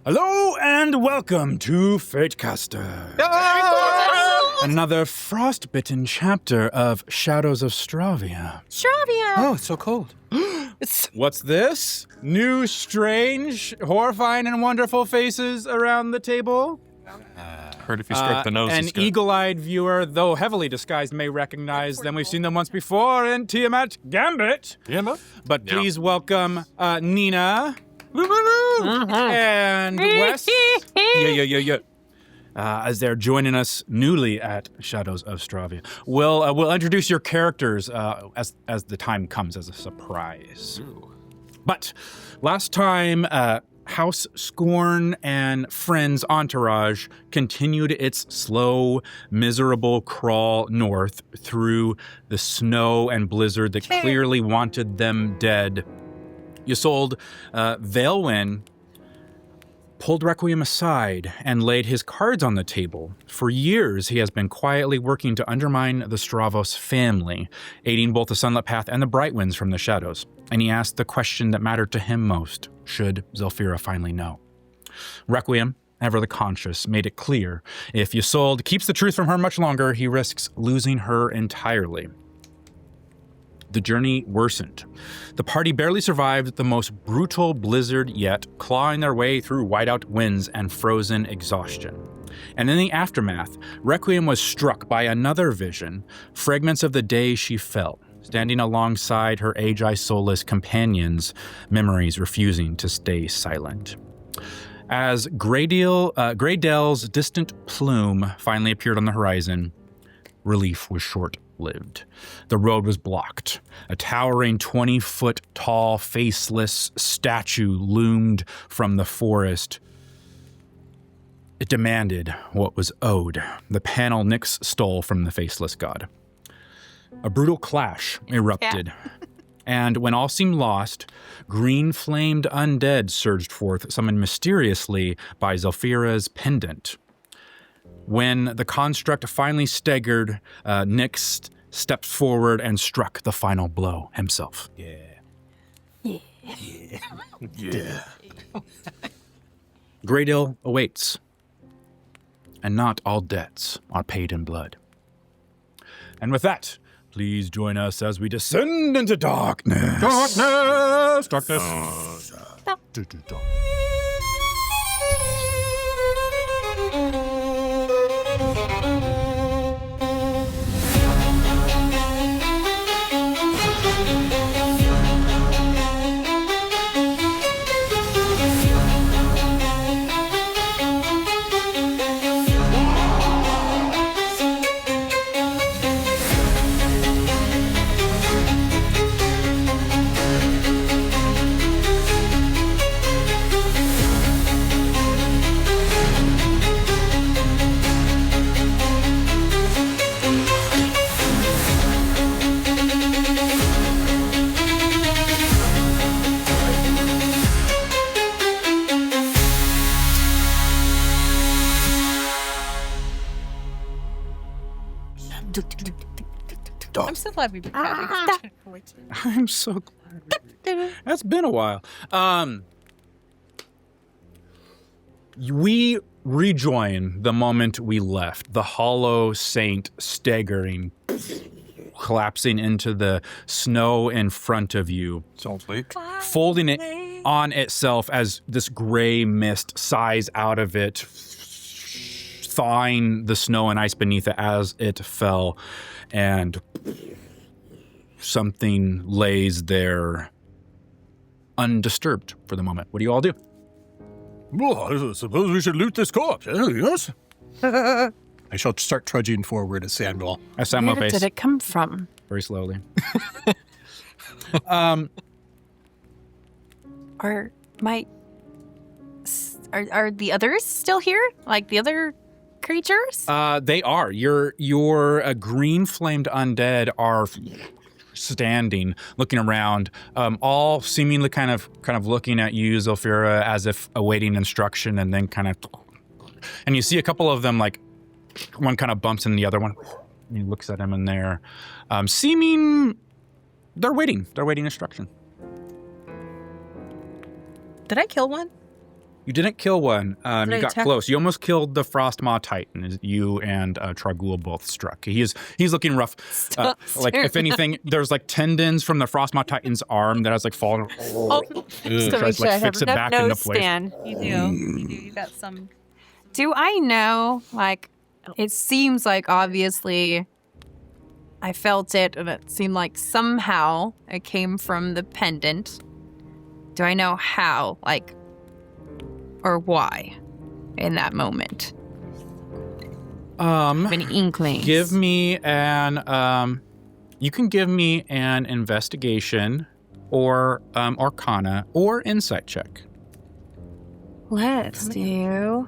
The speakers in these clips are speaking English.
Hello and welcome to Fatecaster. Another frostbitten chapter of Shadows of Stravia. Stravia! Oh, it's so cold. What's this? New, strange, horrifying, and wonderful faces around the table? Heard if you stroke the nose, An it's good. eagle-eyed viewer, though heavily disguised, may recognize them. We've seen them once before in Tiamat Gambit. Tiamat? But please welcome Nina and Wes. Yeah. As they're joining us newly at Shadows of Stravia. We'll introduce your characters as the time comes as a surprise. Ooh. But last time, House Scorn and Friends Entourage continued its slow, miserable crawl north through the snow and blizzard that clearly wanted them dead. Ysold Veilwyn pulled Requiem aside and laid his cards on the table. For years, he has been quietly working to undermine the Stravos family, aiding both the Sunlit Path and the Bright Winds from the shadows. And he asked the question that mattered to him most, should Zelphira finally know? Requiem, ever the conscious, made it clear, if Ysold keeps the truth from her much longer, he risks losing her entirely. The journey worsened. The party barely survived the most brutal blizzard yet, clawing their way through whiteout winds and frozen exhaustion. And in the aftermath, Requiem was struck by another vision, fragments of the day she felt, standing alongside her Agi soulless companions, memories refusing to stay silent. As Greydale's distant plume finally appeared on the horizon, relief was short-lived. The road was blocked. A towering 20-foot-tall, faceless statue loomed from the forest. It demanded what was owed, the panel Nyx stole from the faceless god. A brutal clash erupted, and when all seemed lost, green-flamed undead surged forth, summoned mysteriously by Zelphira's pendant. When the construct finally staggered, Nyx stepped forward and struck the final blow himself. Yeah. Greydale awaits, and not all debts are paid in blood. And with that, please join us as we descend into darkness. Darkness. I'm so glad we've been back. I'm so glad. That's been a while. We rejoin the moment we left. The hollow saint staggering, collapsing into the snow in front of you, Salt Lake. folding it on itself as this gray mist sighs out of it, thawing the snow and ice beneath it as it fell, and something lays there undisturbed for the moment. What do you all do? Well, I suppose we should loot this corpse. Yes. I shall start trudging forward as Samuel. As Samuel Where pace did it come from? very slowly. Are the others still here? Like the other creatures? They are. Your green flamed undead are standing, looking around, all seemingly kind of looking at you, Zelphira, as if awaiting instruction, and then and you see a couple of them, like one kind of bumps into the other one. And he looks at him, and they're seeming they're waiting instruction. Did I kill one? You didn't kill one. You I got attack? close. You almost killed the Frostmaw Titan. You and Tragul both struck. He's looking rough. Like, if anything, there's like tendons from the Frostmaw Titan's arm that has like fallen. Oh, just to Tries make to, sure I like, have fix it enough back into nose place. stand. You do. You do. You got some. Do I know, like, it seems like obviously I felt it and it seemed like somehow it came from the pendant. Do I know how, like, or why in that moment? Any inklings? Give me an you can give me an investigation or arcana or insight check. Let's do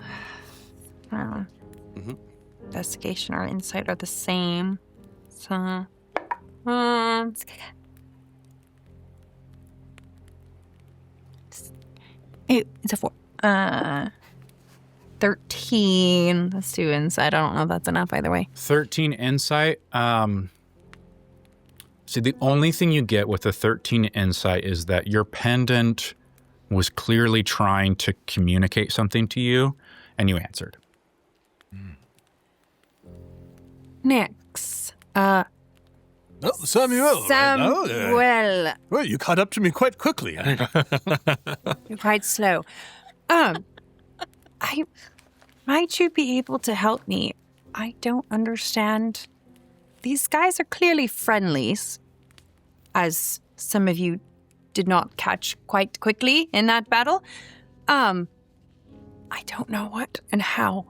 investigation or insight are the same. So it's a 4. 13. Let's do insight. I don't know if that's enough either way. 13 insight. See, the only thing you get with the 13 insight is that your pendant was clearly trying to communicate something to you, and you answered. Nyx. Oh, Samuel. Samuel. Well, you caught up to me quite quickly. You're quite slow. Might you be able to help me? I don't understand. These guys are clearly friendlies, as some of you did not catch quite quickly in that battle. I don't know what and how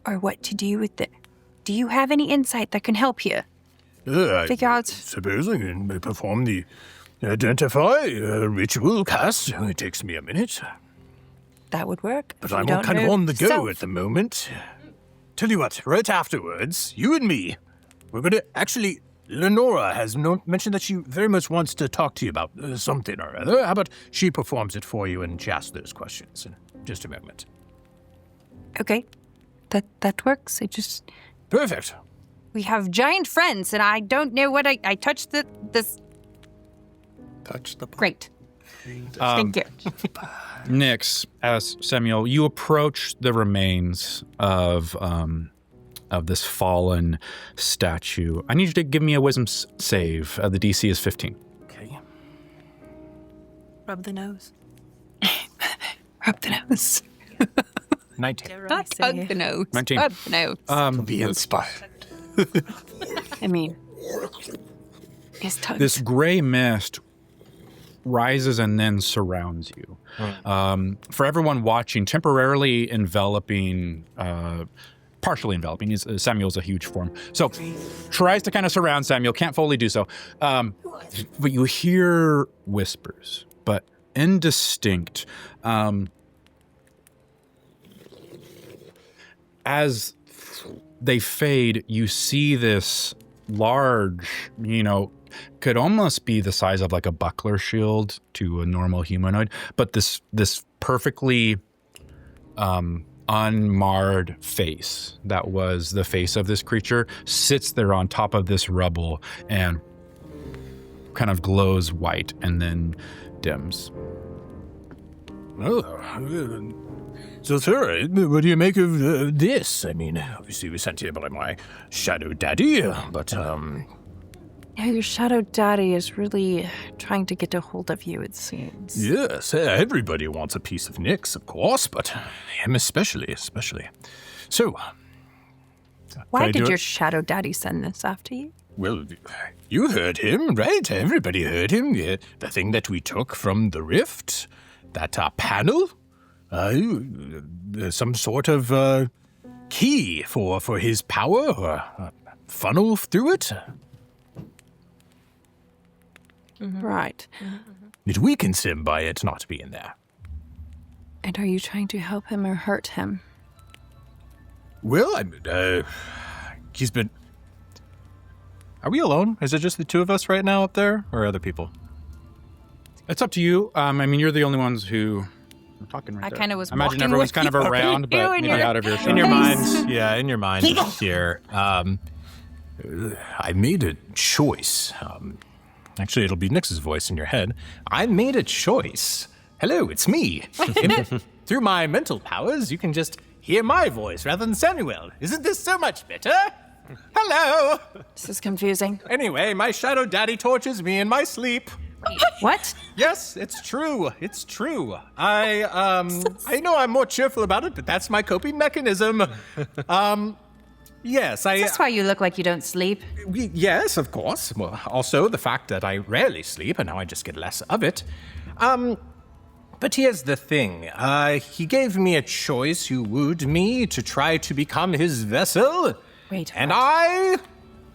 or what to do with it. Do you have any insight that can help here? Figure out. Suppose I can perform the identify ritual cast. It takes me a minute. That would work. But if I'm you all don't kind of know on the go yourself. at the moment. Tell you what, right afterwards, you and me, we're going to actually... Lenora has mentioned that she very much wants to talk to you about something or other. How about she performs it for you and she asks those questions in just a moment? Okay, that works. It just Perfect. we have giant friends, and I don't know what I touched this. Touch the Great. Thank you. Nyx, as Samuel, you approach the remains of this fallen statue. I need you to give me a wisdom save. The DC is 15. Okay. Rub the nose. Rub the nose. 19. Not hug the nose. 19. Rub the nose. Be inspired. I mean, his tongue. This gray mist rises and then surrounds you. For everyone watching, temporarily enveloping, partially enveloping. Samuel's a huge form. So tries to kind of surround Samuel, can't fully do so. But you hear whispers, but indistinct. As they fade, you see this large, could almost be the size of like a buckler shield to a normal humanoid, but this perfectly unmarred face that was the face of this creature sits there on top of this rubble and kind of glows white and then dims. Oh, so, sir, what do you make of this? I mean, obviously we sent here by my shadow daddy, but, Yeah, your shadow daddy is really trying to get a hold of you, it seems. yes, everybody wants a piece of Nyx, of course, but him especially. So, Why can I did do your it? shadow daddy send this after you? Well, you heard him, right? Everybody heard him. Yeah, the thing that we took from the rift, that panel, some sort of key for his power, or a funnel through it. Right. It weakens him by it not being there. And are you trying to help him or hurt him? Well, he's been... Are we alone? Is it just the two of us right now up there, or other people? It's up to you. I mean, you're the only ones who are talking right I there. kind of was I imagine walking everyone's with kind of you. around, You but and maybe your- out of your shot. In your mind, yeah, in your mind here. I made a choice. Actually, it'll be Nyx's voice in your head. I made a choice, Hello, it's me. Through my mental powers, you can just hear my voice rather than Samuel. Isn't this so much better? Hello! This is confusing. Anyway, my shadow daddy tortures me in my sleep. What? Yes, it's true. It's true. I know I'm more cheerful about it, but that's my coping mechanism. Yes, That's why you look like you don't sleep. Yes, of course. Well, also the fact that I rarely sleep, and now I just get less of it. But here's the thing. He gave me a choice who wooed me to try to become his vessel. Wait, and what?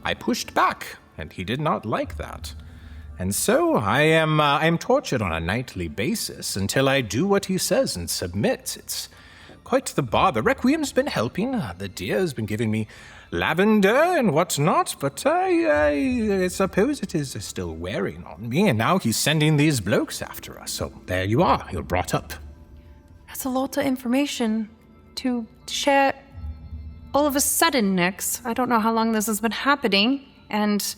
I pushed back, and he did not like that. And so I am tortured on a nightly basis until I do what he says and submit. It's quite the bother. Requiem's been helping. The deer has been giving me lavender and whatnot, but I suppose it is still wearing on me, and now he's sending these blokes after us. So there you are. You're brought up. That's a lot of information to share all of a sudden, Nyx. I don't know how long this has been happening, and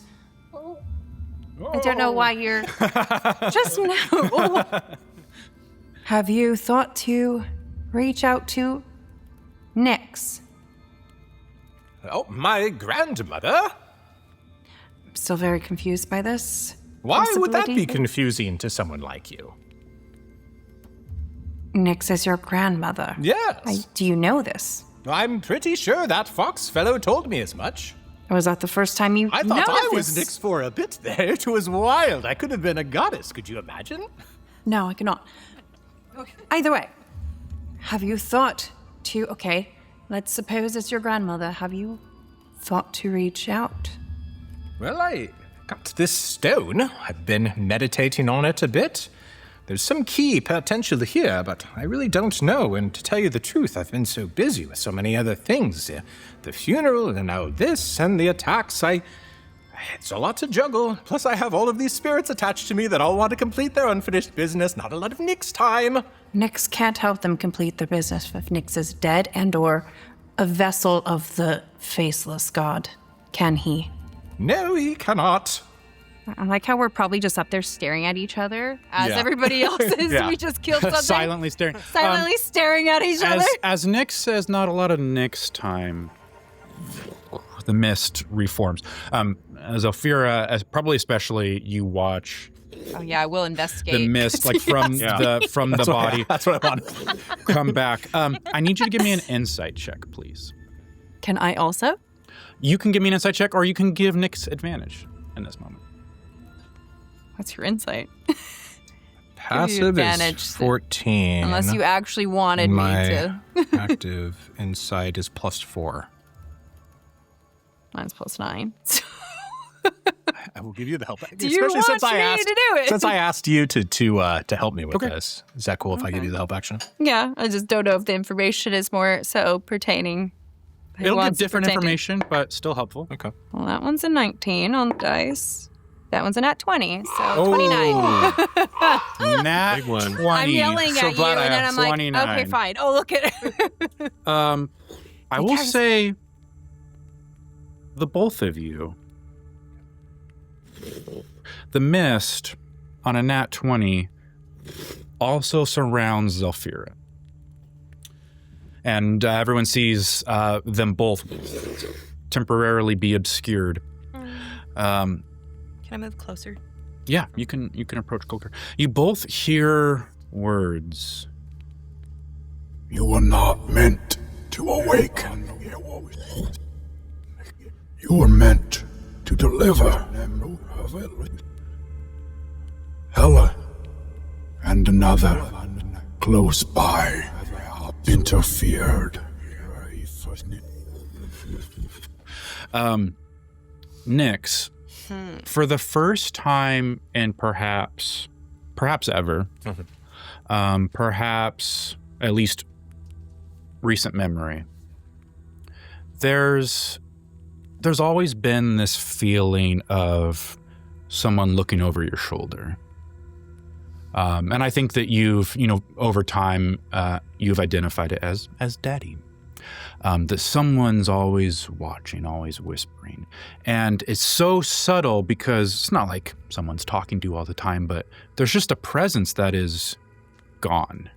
I don't know why you're just now. Have you thought to reach out to Nyx? Oh, my grandmother? I'm still very confused by this. Why would that be possibility. confusing to someone like you? Nyx is your grandmother. Yes. Do you know this? I'm pretty sure that fox fellow told me as much. Or was that the first time you I thought I was noticed? Nyx for a bit there. It was wild. I could have been a goddess. Could you imagine? No, I cannot. Either way, have you thought to... Okay, let's suppose it's your grandmother. Have you thought to reach out? Well, I got this stone. I've been meditating on it a bit. There's some key potential here, but I really don't know. And to tell you the truth, I've been so busy with so many other things. The funeral, and now this, and the attacks. It's a lot to juggle. Plus, I have all of these spirits attached to me that all want to complete their unfinished business. Not a lot of Nyx time. Nyx can't help them complete their business if Nyx is dead and or a vessel of the faceless god. Can he? No, he cannot. I like how we're probably just up there staring at each other as Yeah. everybody else is. Yeah. We just killed something. Silently staring. Silently staring at each other. As Nyx says, not a lot of Nyx time. The mist reforms. Zelphira, probably especially, you watch Oh yeah, I will investigate. the mist like from the body That's what I want. come back. I need you to give me an insight check, please. Can I also? You can give me an insight check, or you can give Nyx advantage in this moment. What's your insight? Passive advantage, is 14. Unless you actually wanted me My to. active insight is +4. Mine's +9. I will give you the help. Do you want me to do it? Since I asked you to help me with this, is that cool if I give you the help action? Yeah, I just don't know if the information is more so pertaining. Who It'll give wants to different pertain to- information, but still helpful. Okay. Well, that one's a 19 on the dice. That one's a nat 20, so Oh. 29. Nat Big one. 20. I'm yelling so at you, glad I and then have I'm like, 29. okay, fine. Oh, look at it. I will say the both of you. The mist on a nat 20 also surrounds Zelphira. And everyone sees them both temporarily be obscured. Can I move closer? Yeah, you can approach closer. You both hear words. You were not meant to awaken. You were meant to deliver. Hela and another close by interfered. Nyx, for the first time in perhaps ever, perhaps at least recent memory, there's always been this feeling of someone looking over your shoulder. And I think that you've, over time, you've identified it as daddy. That someone's always watching, always whispering. And it's so subtle because it's not like someone's talking to you all the time, but there's just a presence that is gone.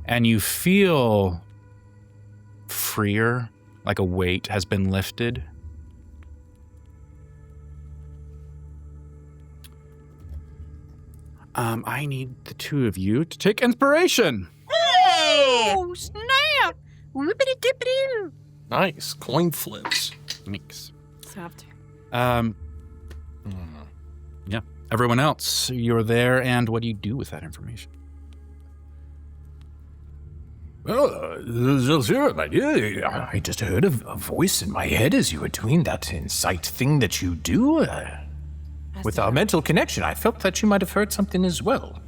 And you feel freer, like a weight has been lifted. I need the two of you to take inspiration. Oh, snap! Whoopity-dippity-doo. Nice. Coin flips. Thanks. So I have to. Yeah. Everyone else, you're there, and what do you do with that information? Well, Zelphira, my dear, I just heard a voice in my head as you were doing that insight thing that you do. With our mental connection, I felt that you might have heard something as well.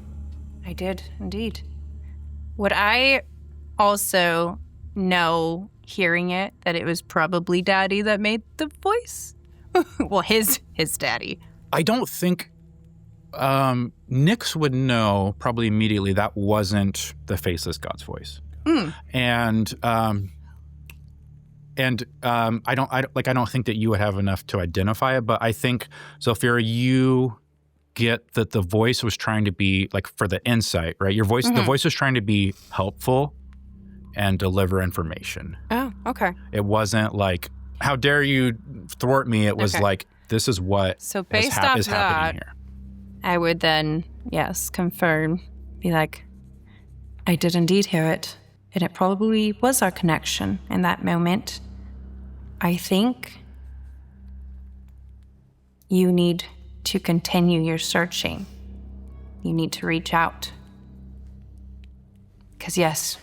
I did, indeed. Would I also know, hearing it, that it was probably Daddy that made the voice? Well, his daddy. I don't think Nyx would know probably immediately that wasn't the Faceless God's voice. And I don't think that you would have enough to identify it, but I think, Zelphira, you get that the voice was trying to be, like, for the insight, right? Your voice, the voice was trying to be helpful and deliver information. Oh, okay. It wasn't like, how dare you thwart me? It was like, this is what So based off is happening that, here. I would then, yes, confirm, be like, I did indeed hear it, and it probably was our connection in that moment. I think you need to continue your searching. You need to reach out. Because yes,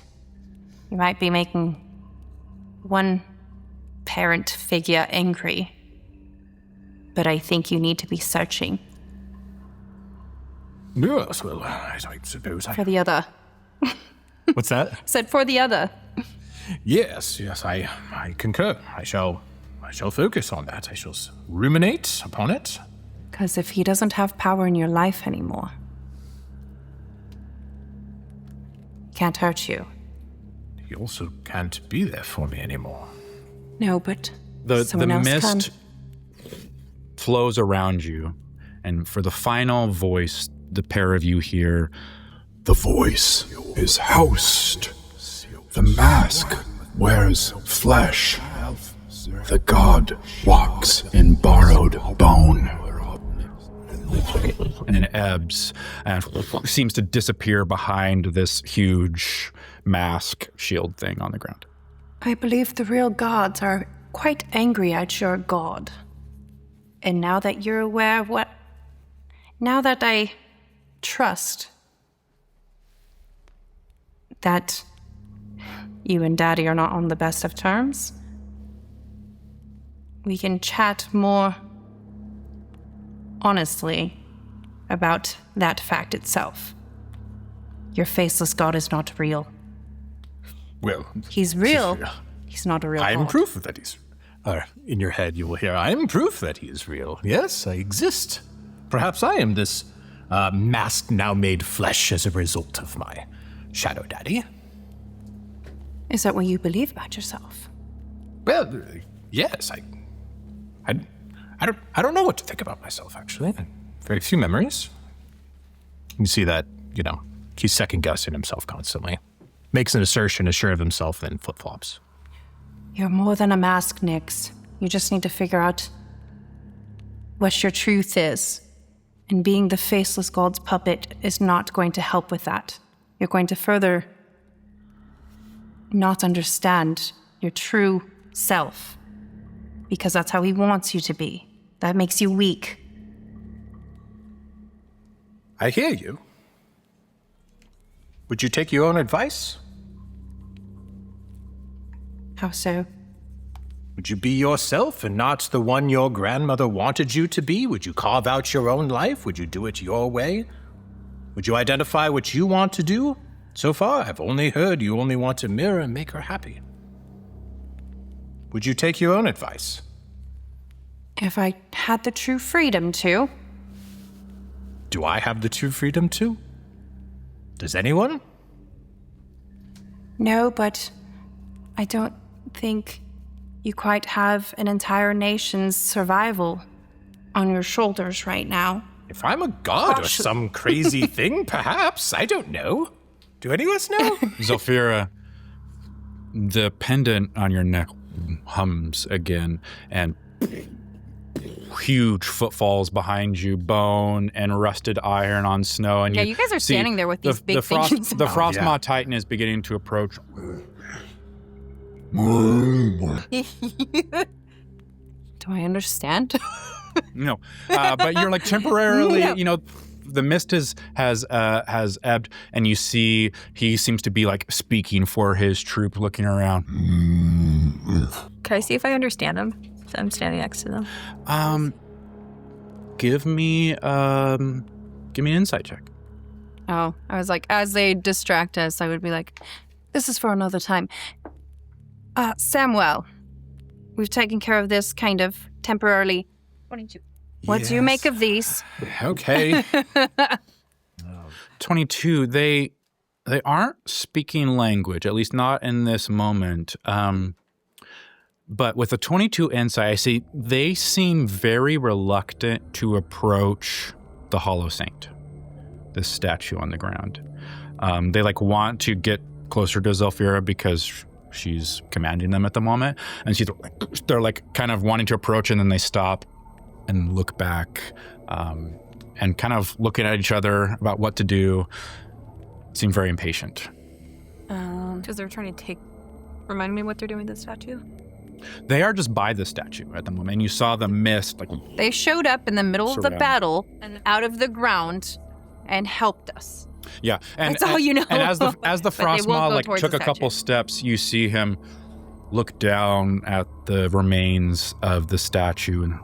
you might be making one parent figure angry, but I think you need to be searching Yes, well, I suppose for the other. What's that? Said for the other. Yes, I concur. I shall focus on that. I shall ruminate upon it. Because if he doesn't have power in your life anymore, he can't hurt you. He also can't be there for me anymore. No, but The someone else mist can. flows around you, and for the final voice, the pair of you hear, The voice is housed. The mask wears flesh. The god walks in borrowed bone. and it ebbs and seems to disappear behind this huge mask shield thing on the ground. I believe the real gods are quite angry at your god. And now that you're aware of what... Now that I trust that you and Daddy are not on the best of terms, we can chat more honestly about that fact itself. Your faceless god is not real. Well, He's real. He's not a real I am god. proof that he's... in your head you will hear, I am proof that he is real. Yes, I exist. Perhaps I am this mask now made flesh as a result of my shadow daddy. Is that what you believe about yourself? Well, yes, I don't know what to think about myself, actually. Very few memories. You see that, he's second-guessing himself constantly. Makes an assertion, as sure of himself, then flip-flops. You're more than a mask, Nyx. You just need to figure out what your truth is. And being the faceless god's puppet is not going to help with that. You're going to further not understand your true self. Because that's how he wants you to be. That makes you weak. I hear you. Would you take your own advice? How so? Would you be yourself and not the one your grandmother wanted you to be? Would you carve out your own life? Would you do it your way? Would you identify what you want to do? So far, I've only heard you only want to mirror and make her happy. Would you take your own advice? If I had the true freedom to. Do I have the true freedom to? Does anyone? No, but I don't think you quite have an entire nation's survival on your shoulders right now. If I'm a god or some crazy thing, perhaps. I don't know. Do any of us know? Zelphira, the pendant on your neck hums again, and huge footfalls behind you, bone and rusted iron on snow. And you guys are standing there with these big things. The Frostmaw Titan is beginning to approach. Do I understand? No, but you're like temporarily, the mist has ebbed, and you see he seems to be like speaking for his troop, looking around. Can I see if I understand him? So I'm standing next to them. Give me an insight check. Oh, I was like, as they distract us, I would be like, this is for another time. Samuel, we've taken care of this kind of temporarily. 22. What do you make of these? Okay. 22. They aren't speaking language, at least not in this moment. But with a 22 insight, I see they seem very reluctant to approach the Hollow Saint, this statue on the ground. They want to get closer to Zelphira because she's commanding them at the moment, and they're kind of wanting to approach, and then they stop and look back, and kind of looking at each other about what to do. Seem very impatient. Because they're trying to remind me what they're doing with the statue? They are just by the statue at the moment, and you saw the mist. They showed up in the middle of the Surround. battle and out of the ground and helped us. Yeah, and That's all you know. And as the Frostmaw towards took the a couple statue. steps, you see him look down at the remains of the statue and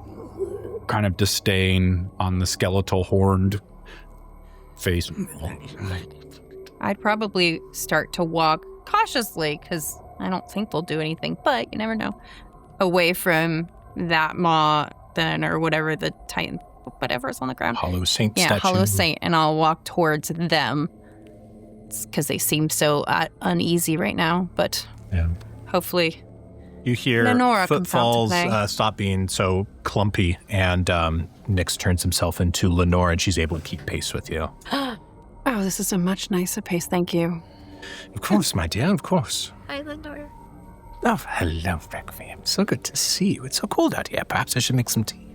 kind of disdain on the skeletal horned face. I'd probably start to walk cautiously because I don't think they'll do anything, but you never know. Away from that maw then, or whatever the Titan, whatever's on the ground. Hollow Saint Yeah, statue. Hollow Saint, and I'll walk towards them because they seem so uneasy right now, but hopefully You hear Lenora comes out to footfalls play. stop being so clumpy, and Nyx turns himself into Lenora, and she's able to keep pace with you. Oh, this is a much nicer pace, thank you. Of course, my dear, of course. Hi, Lenora. Oh, hello, Requiem. So good to see you. It's so cold out here. Perhaps I should make some tea.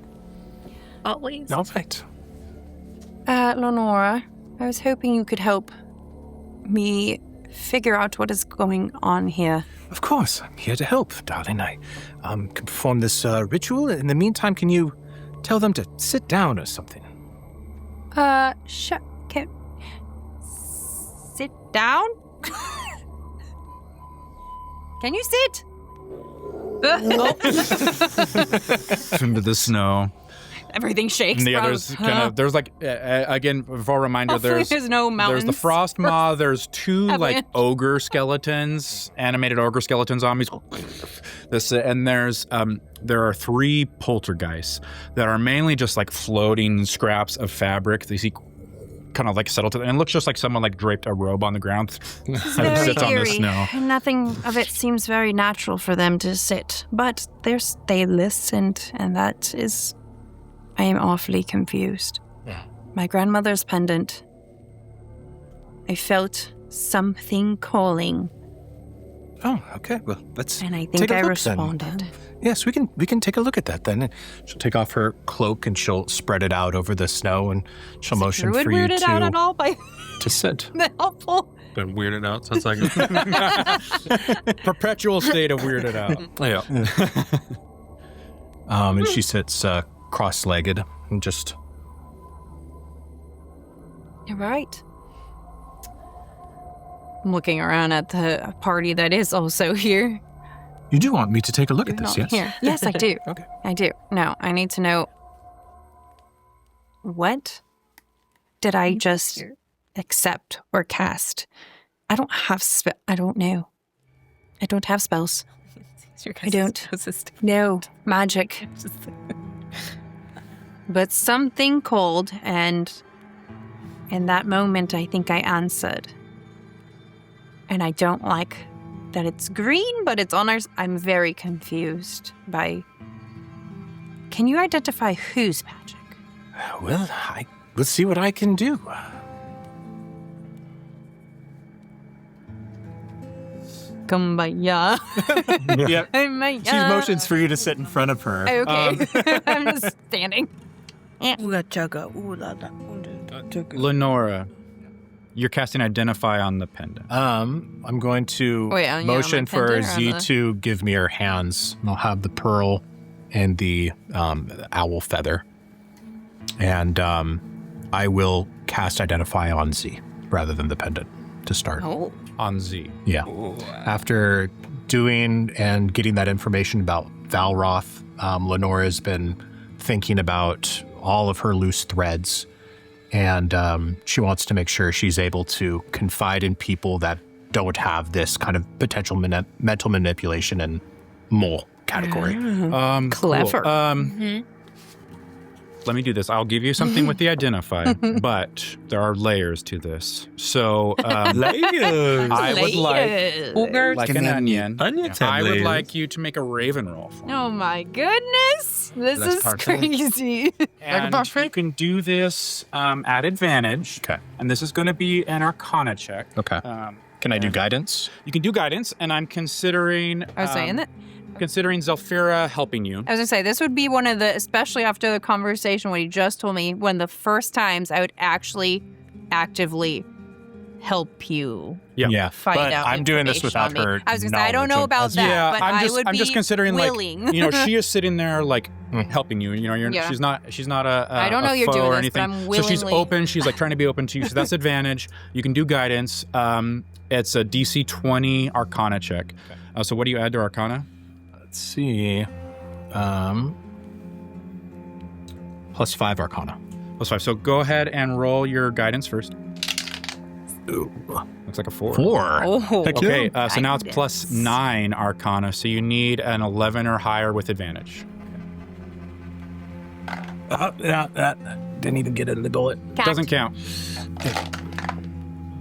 Always. All right. Lenora, I was hoping you could help me figure out what is going on here. Of course, I'm here to help, darling. I can perform this ritual. In the meantime, can you tell them to sit down or something? Can sit down? Can you sit? Into the snow. Everything shakes. And the others there's again, for a reminder, Hopefully there's no mountains. There's the Frostmaw, there's two Avalanche. ogre skeletons, animated ogre skeleton zombies. And there are 3 poltergeists that are mainly just floating scraps of fabric. They see kind of settled to, and it looks just like someone draped a robe on the ground and very sits on the eerie. snow. Nothing of it seems very natural for them to sit, but they listened, and that is... I am awfully confused. Yeah. My grandmother's pendant. I felt something calling, Oh, okay. Well, let's and I take think a I look, responded. then. Yes, we can take a look at that then. She'll take off her cloak and she'll spread it out over the snow, and she'll motion Druid for you weirded out at to all by sit. the helpful? Been weirded out since I got Perpetual state of weirded out. yeah. And she sits cross-legged and just... You're right. I'm looking around at the party that is also here. You do want me to take a look You're at this, not yes? here. Yes, I do. Okay. I do. No, I need to know, what did I just accept or cast? I don't have I don't know. I don't have spells. I don't. No, magic. But something called, and in that moment, I think I answered. And I don't like that it's green, but it's on ours. I'm very confused by... Can you identify whose magic? Well, let's see what I can do. Kumbaya. Yep. Kumbaya. She motions for you to sit in front of her. Okay. I'm just standing. Lenora, you're casting Identify on the pendant. I'm going to motion my for pendant or Z the- to give me her hands. I'll have the pearl and the owl feather. And I will cast Identify on Z rather than the pendant to start. Oh. On Z. Yeah. After doing and getting that information about Valroth, Lenora's been thinking about all of her loose threads, and she wants to make sure she's able to confide in people that don't have this kind of potential mental manipulation and mole category. Clever. Cool. Let me do this. I'll give you something with the Identify, but there are layers to this. So Layers. I would like an onion. Onions I have would layers. like you to make a Raven roll for me. Oh my goodness. This That's is partial. crazy. And you can do this at advantage. Okay. And this is going to be an Arcana check. Okay. Can I do guidance? You can do guidance, and I'm considering. I was saying that. Considering Zelphira helping you. I was going to say, this would be one of the, especially after the conversation when he just told me, one of the first times I would actually actively help you Yeah. find but out I'm doing this information without on me. her. I was going to say, I don't know knowledge about of- that, Yeah, but I'm I would just be considering willing. like she is sitting there like helping you. You know, Yeah. she's not a I don't know a you're foe doing or this, but anything. I'm So she's willingly- open. She's like trying to be open to you. So that's advantage. You can do guidance. It's a DC 20 Arcana check. So what do you add to Arcana? Let's see. +5 Arcana. +5. So go ahead and roll your guidance first. Ooh. Looks like a 4. 4. Oh. Okay, so now it's Guidance. +9 Arcana. So you need an 11 or higher with advantage. Didn't even get it in the bullet. Doesn't count.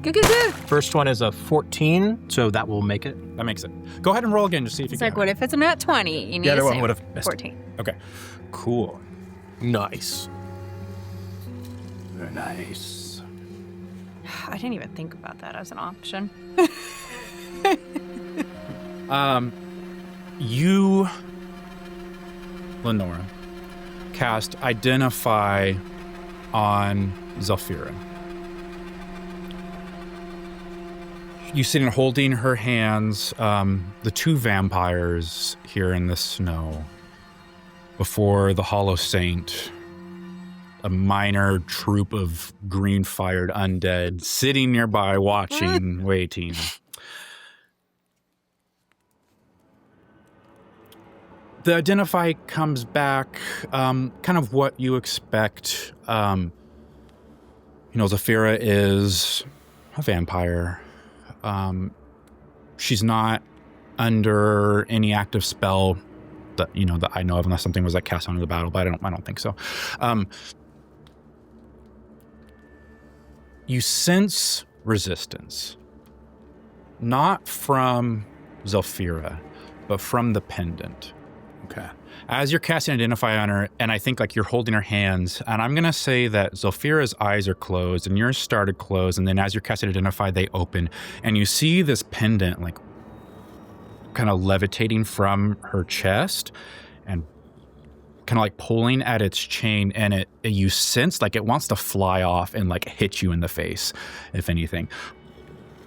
Good. First one is a 14, so that will make it. That makes it. Go ahead and roll again to see if you It's can. like, what if it's a nat 20? You need The to other one save would have missed. 14. Okay. Cool. Nice. Very nice. I didn't even think about that as an option. You, Lenora, cast Identify on Zelphira. You sitting holding her hands, the two vampires here in the snow, before the Hollow Saint, a minor troop of green-fired undead sitting nearby, watching, waiting. The Identify comes back, kind of what you expect. Zelphira is a vampire. She's not under any active spell that that I know of, unless something was like cast onto the battle, but I don't think so. You sense resistance, not from Zelphira, but from the pendant. Okay. As you're casting Identify on her, and I think like you're holding her hands, and I'm gonna say that Zelphira's eyes are closed and yours started closed, and then as you're casting Identify, they open, and you see this pendant like kind of levitating from her chest and kind of like pulling at its chain, and you sense like it wants to fly off and like hit you in the face, if anything.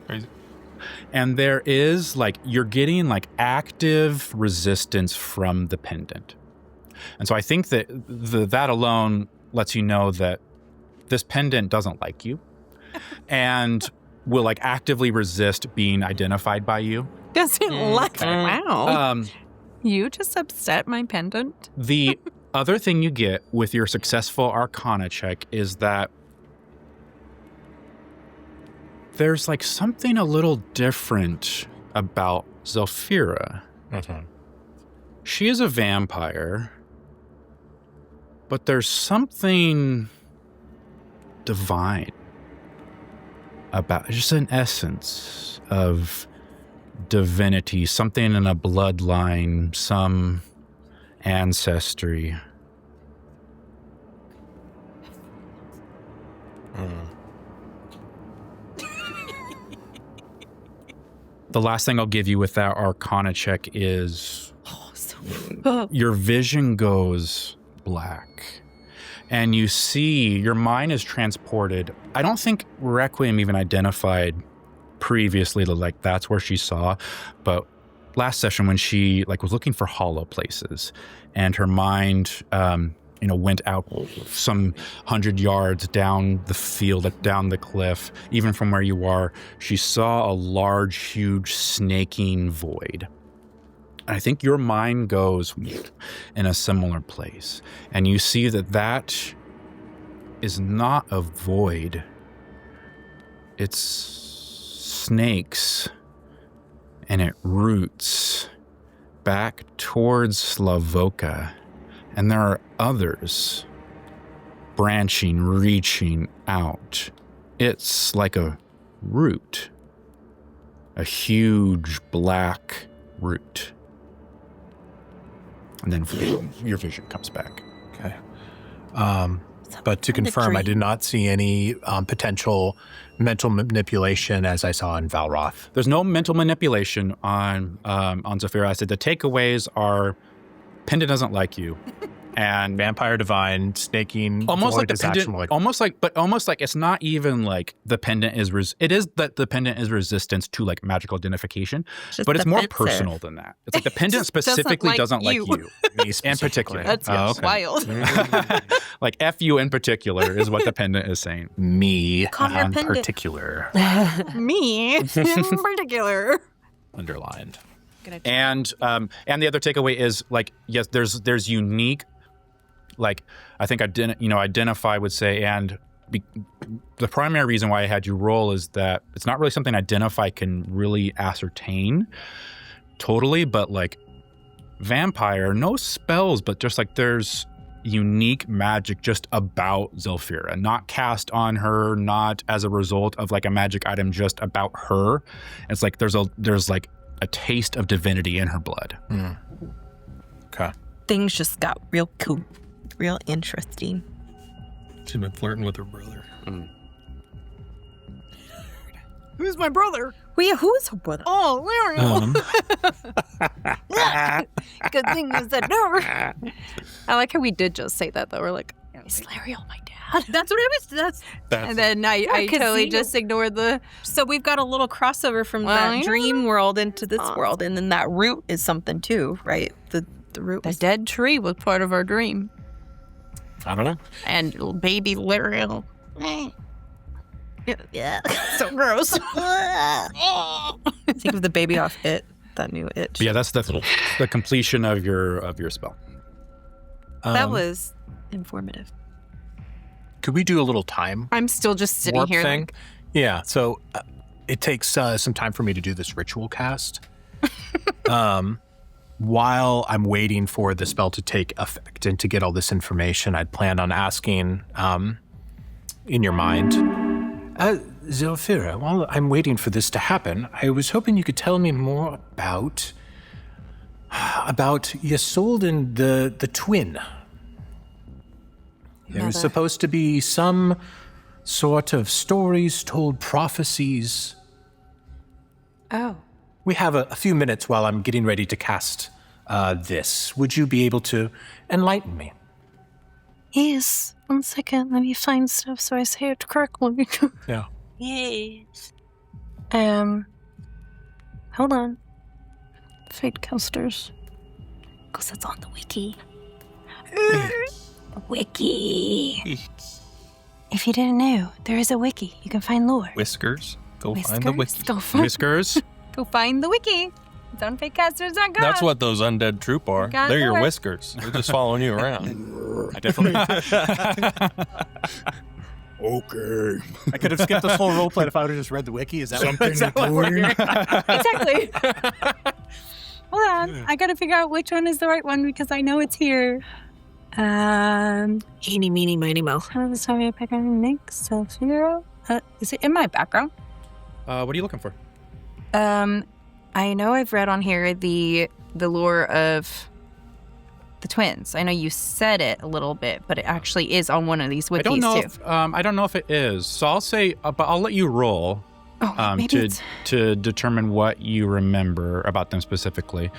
Crazy. And there is like, you're getting like active resistance from the pendant. And so I think that that alone lets you know that this pendant doesn't like you and will like actively resist being identified by you. Doesn't like Wow. You just upset my pendant? The other thing you get with your successful Arcana check is that there's like something a little different about Zelphira. Okay. She is a vampire, but there's something divine about, just an essence of divinity, something in a bloodline, some ancestry. The last thing I'll give you with that Arcana check is your vision goes black. And you see your mind is transported. I don't think Requiem even identified previously that like that's where she saw, but last session when she like was looking for hollow places and her mind went out some 100 yards down the field, down the cliff, even from where you are, she saw a large, huge snaking void. And I think your mind goes in a similar place. And you see that is not a void. It's snakes. And it roots back towards Slavoka. And there are others branching, reaching out. It's like a root. A huge black root. And then your vision comes back. Okay. But to confirm, I did not see any potential mental manipulation as I saw in Valroth. There's no mental manipulation on Zelphira. I said the takeaways are Pendant doesn't like you. And Vampire Divine, snaking, almost like the pendant, almost like it's not even like the pendant is it is that the pendant is resistance to like magical identification, but it's more personal than that. It's like the pendant specifically doesn't like you in particular. That's wild. Like F you in particular is what the pendant is saying. Me Calm your in pendant. particular. Me in particular. Underlined. And the other takeaway is like, yes, there's unique, like I think identify would say, and the primary reason why I had you roll is that it's not really something identify can really ascertain totally, but like vampire, no spells, but just like there's unique magic just about Zelphira, not cast on her, not as a result of like a magic item, just about her. It's like there's like a taste of divinity in her blood. Okay. Things just got real cool, real interesting. She's been flirting with her brother. Who's my brother? Well, yeah, who is her brother? Oh, good thing you said no. I like how we did just say that though. We're like, is Lariel my dad? That's what it was. And then I totally just ignored the. So we've got a little crossover from that dream world into this world, and then that root is something too, right? The root. The dead tree was part of our dream. I don't know. And baby Lariel. Yeah. So gross. Think of the baby off It, that new It. But yeah, that's the completion of your spell. That was informative. Could we do a little time I'm still just sitting warp here. thing? Like, Yeah, so it takes some time for me to do this ritual cast. While I'm waiting for the spell to take effect and to get all this information, I'd planned on asking in your mind, Zelphira, while I'm waiting for this to happen, I was hoping you could tell me more about Ysolde and the twin. There's supposed to be some sort of stories told, prophecies. Oh. We have a few minutes while I'm getting ready to cast this. Would you be able to enlighten me? Yes. 1 second. Let me find stuff so I say it correctly. Yeah. Yes. Hold on. Fate casters. Because it's on the wiki. Wiki. If you didn't know, there is a wiki. You can find lore. Whiskers. Go find the wiki. Go find Whiskers. go find the wiki. It's on fakecasters.com. That's what those undead troop are. Got They're your lore. whiskers. They're just following you around. I definitely. Okay. I could have skipped this whole roleplay if I would have just read the wiki. Is that Something doing? Exactly. Hold on. I gotta figure out which one is the right one because I know it's here. Eeny, meeny, miny, mo. How does this have pick on Nyx and Zelphira? Is it in my background? What are you looking for? I know I've read on here the lore of the twins. I know you said it a little bit, but it actually is on one of these wikis I don't know too. if I don't know if it is. So I'll say, but I'll let you roll. to determine what you remember about them specifically.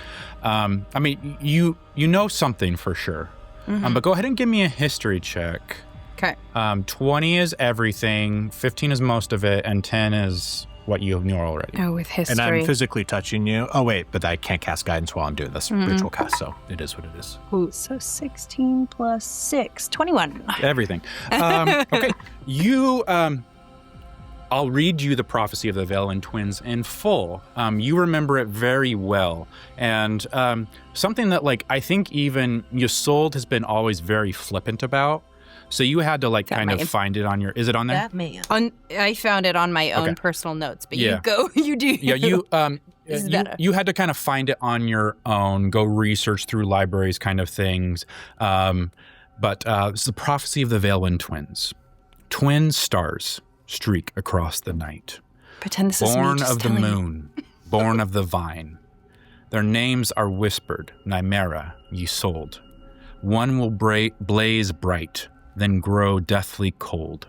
I mean, you know something for sure. But go ahead and give me a history check. Okay. 20 is everything, 15 is most of it, and 10 is what you know already. Oh, with history. And I'm physically touching you. Oh, wait, but I can't cast guidance while I'm doing this ritual cast, so it is what it is. Ooh, so 16 plus 6, 21. Everything. Okay. You, I'll read you the prophecy of the Valen twins in full. You remember it very well. And something that, like, I think even Ysolde has been always very flippant about. So you had to, like, kind of find it on your... Is it on there? That man. I found it on my own personal notes, but you do. Yeah, you had to kind of find it on your own, go research through libraries kind of things. But it's the prophecy of the Valen twins. Twin stars streak across the night. Pretend this is me Born just of the telling you. moon, born of the vine. Their names are whispered, Nymeria, Ysolde. One will blaze bright, then grow deathly cold.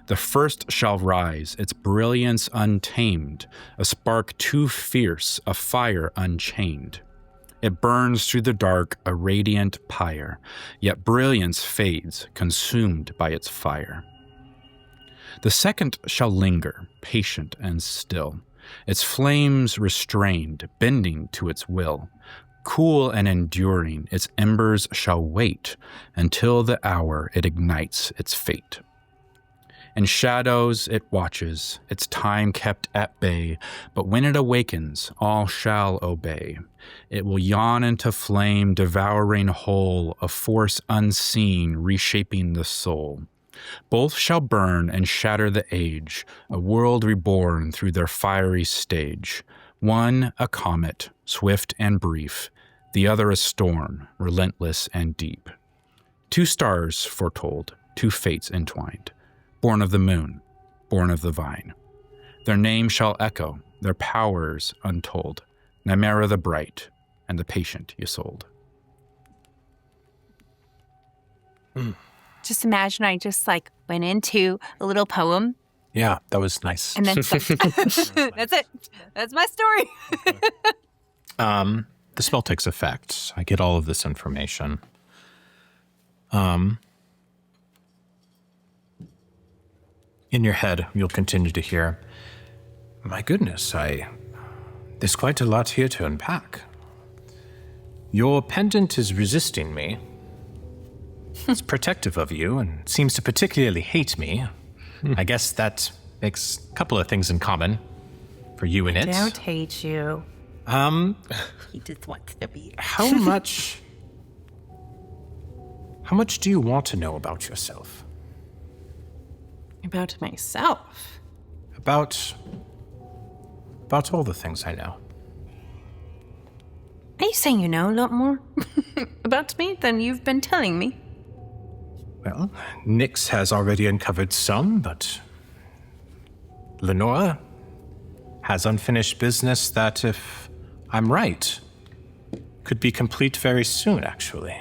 The first shall rise, its brilliance untamed, a spark too fierce, a fire unchained. It burns through the dark, a radiant pyre, yet brilliance fades, consumed by its fire. The second shall linger, patient and still, its flames restrained, bending to its will. Cool and enduring, its embers shall wait until the hour it ignites its fate. In shadows it watches, its time kept at bay, but when it awakens, all shall obey. It will yawn into flame, devouring whole, a force unseen, reshaping the soul. Both shall burn and shatter the age, a world reborn through their fiery stage. One a comet, swift and brief, the other a storm, relentless and deep. Two stars foretold, two fates entwined, born of the moon, born of the vine. Their name shall echo, their powers untold, Nymeria the bright, and the patient Ysolde. Just imagine I just like went into a little poem. Yeah, that was nice. And then that's it. That's my story. The spell takes effect. I get all of this information. In your head, you'll continue to hear, my goodness, there's quite a lot here to unpack. Your pendant is resisting me. It's protective of you and seems to particularly hate me. I guess that makes a couple of things in common for you and it. I don't hate you. He just wants to be. How much do you want to know about yourself? About myself. About all the things I know. Are you saying you know a lot more about me than you've been telling me? Well, Nyx has already uncovered some, but Lenora has unfinished business that, if I'm right, could be complete very soon, actually.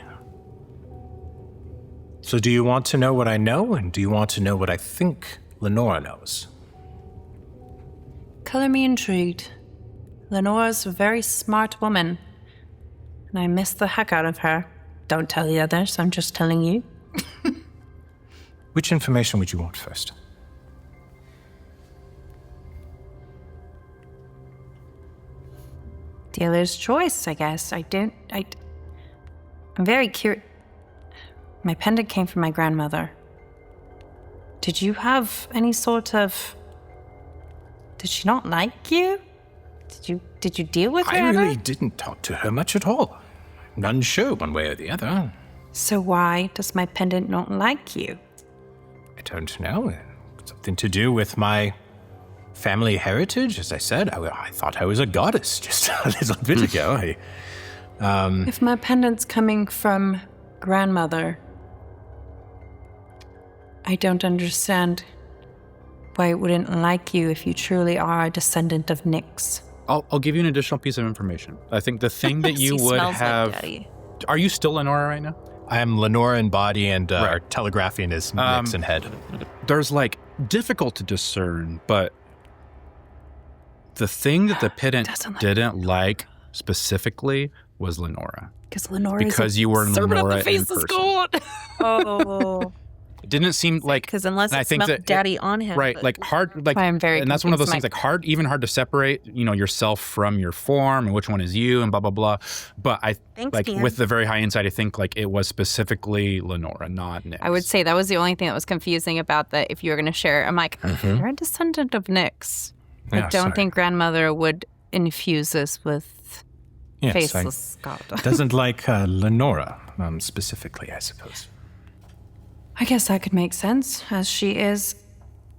So do you want to know what I know, and do you want to know what I think Lenora knows? Color me intrigued. Lenora's a very smart woman, and I miss the heck out of her. Don't tell the others, I'm just telling you. Which information would you want first? Dealer's choice, I guess. I'm very curious. My pendant came from my grandmother. Did you have any sort of... Did she not like you? Did you deal with her I really ever? didn't talk to her much at all. None sure one way or the other. So why does my pendant not like you? I don't know. Something to do with my family heritage. As I said, I thought I was a goddess just a little bit ago. If my pendant's coming from grandmother, I don't understand why it wouldn't like you if you truly are a descendant of Nyx. I'll give you an additional piece of information. I think the thing that you He would smells like have... daddy. Are you still Lenora right now? I am Lenora in body and Right. telegraphing is Nyx in head. There's, like, difficult to discern, but The thing that the pedant didn't like specifically was Lenora. Because you were Lenora in person. Oh. It didn't seem like... Because unless it smelled daddy on him. Right, like hard... like, I'm very and that's one of those confused, things, like even hard to separate, yourself from your form and which one is you and blah, blah, blah. But Dan. with the very high insight, I think like it was specifically Lenora, not Nyx. I would say that was the only thing that was confusing about that if you were going to share it. I'm like, you're a descendant of Nyx. I don't think grandmother would infuse this with faceless god. Doesn't like Lenora specifically, I suppose. I guess that could make sense, as she is,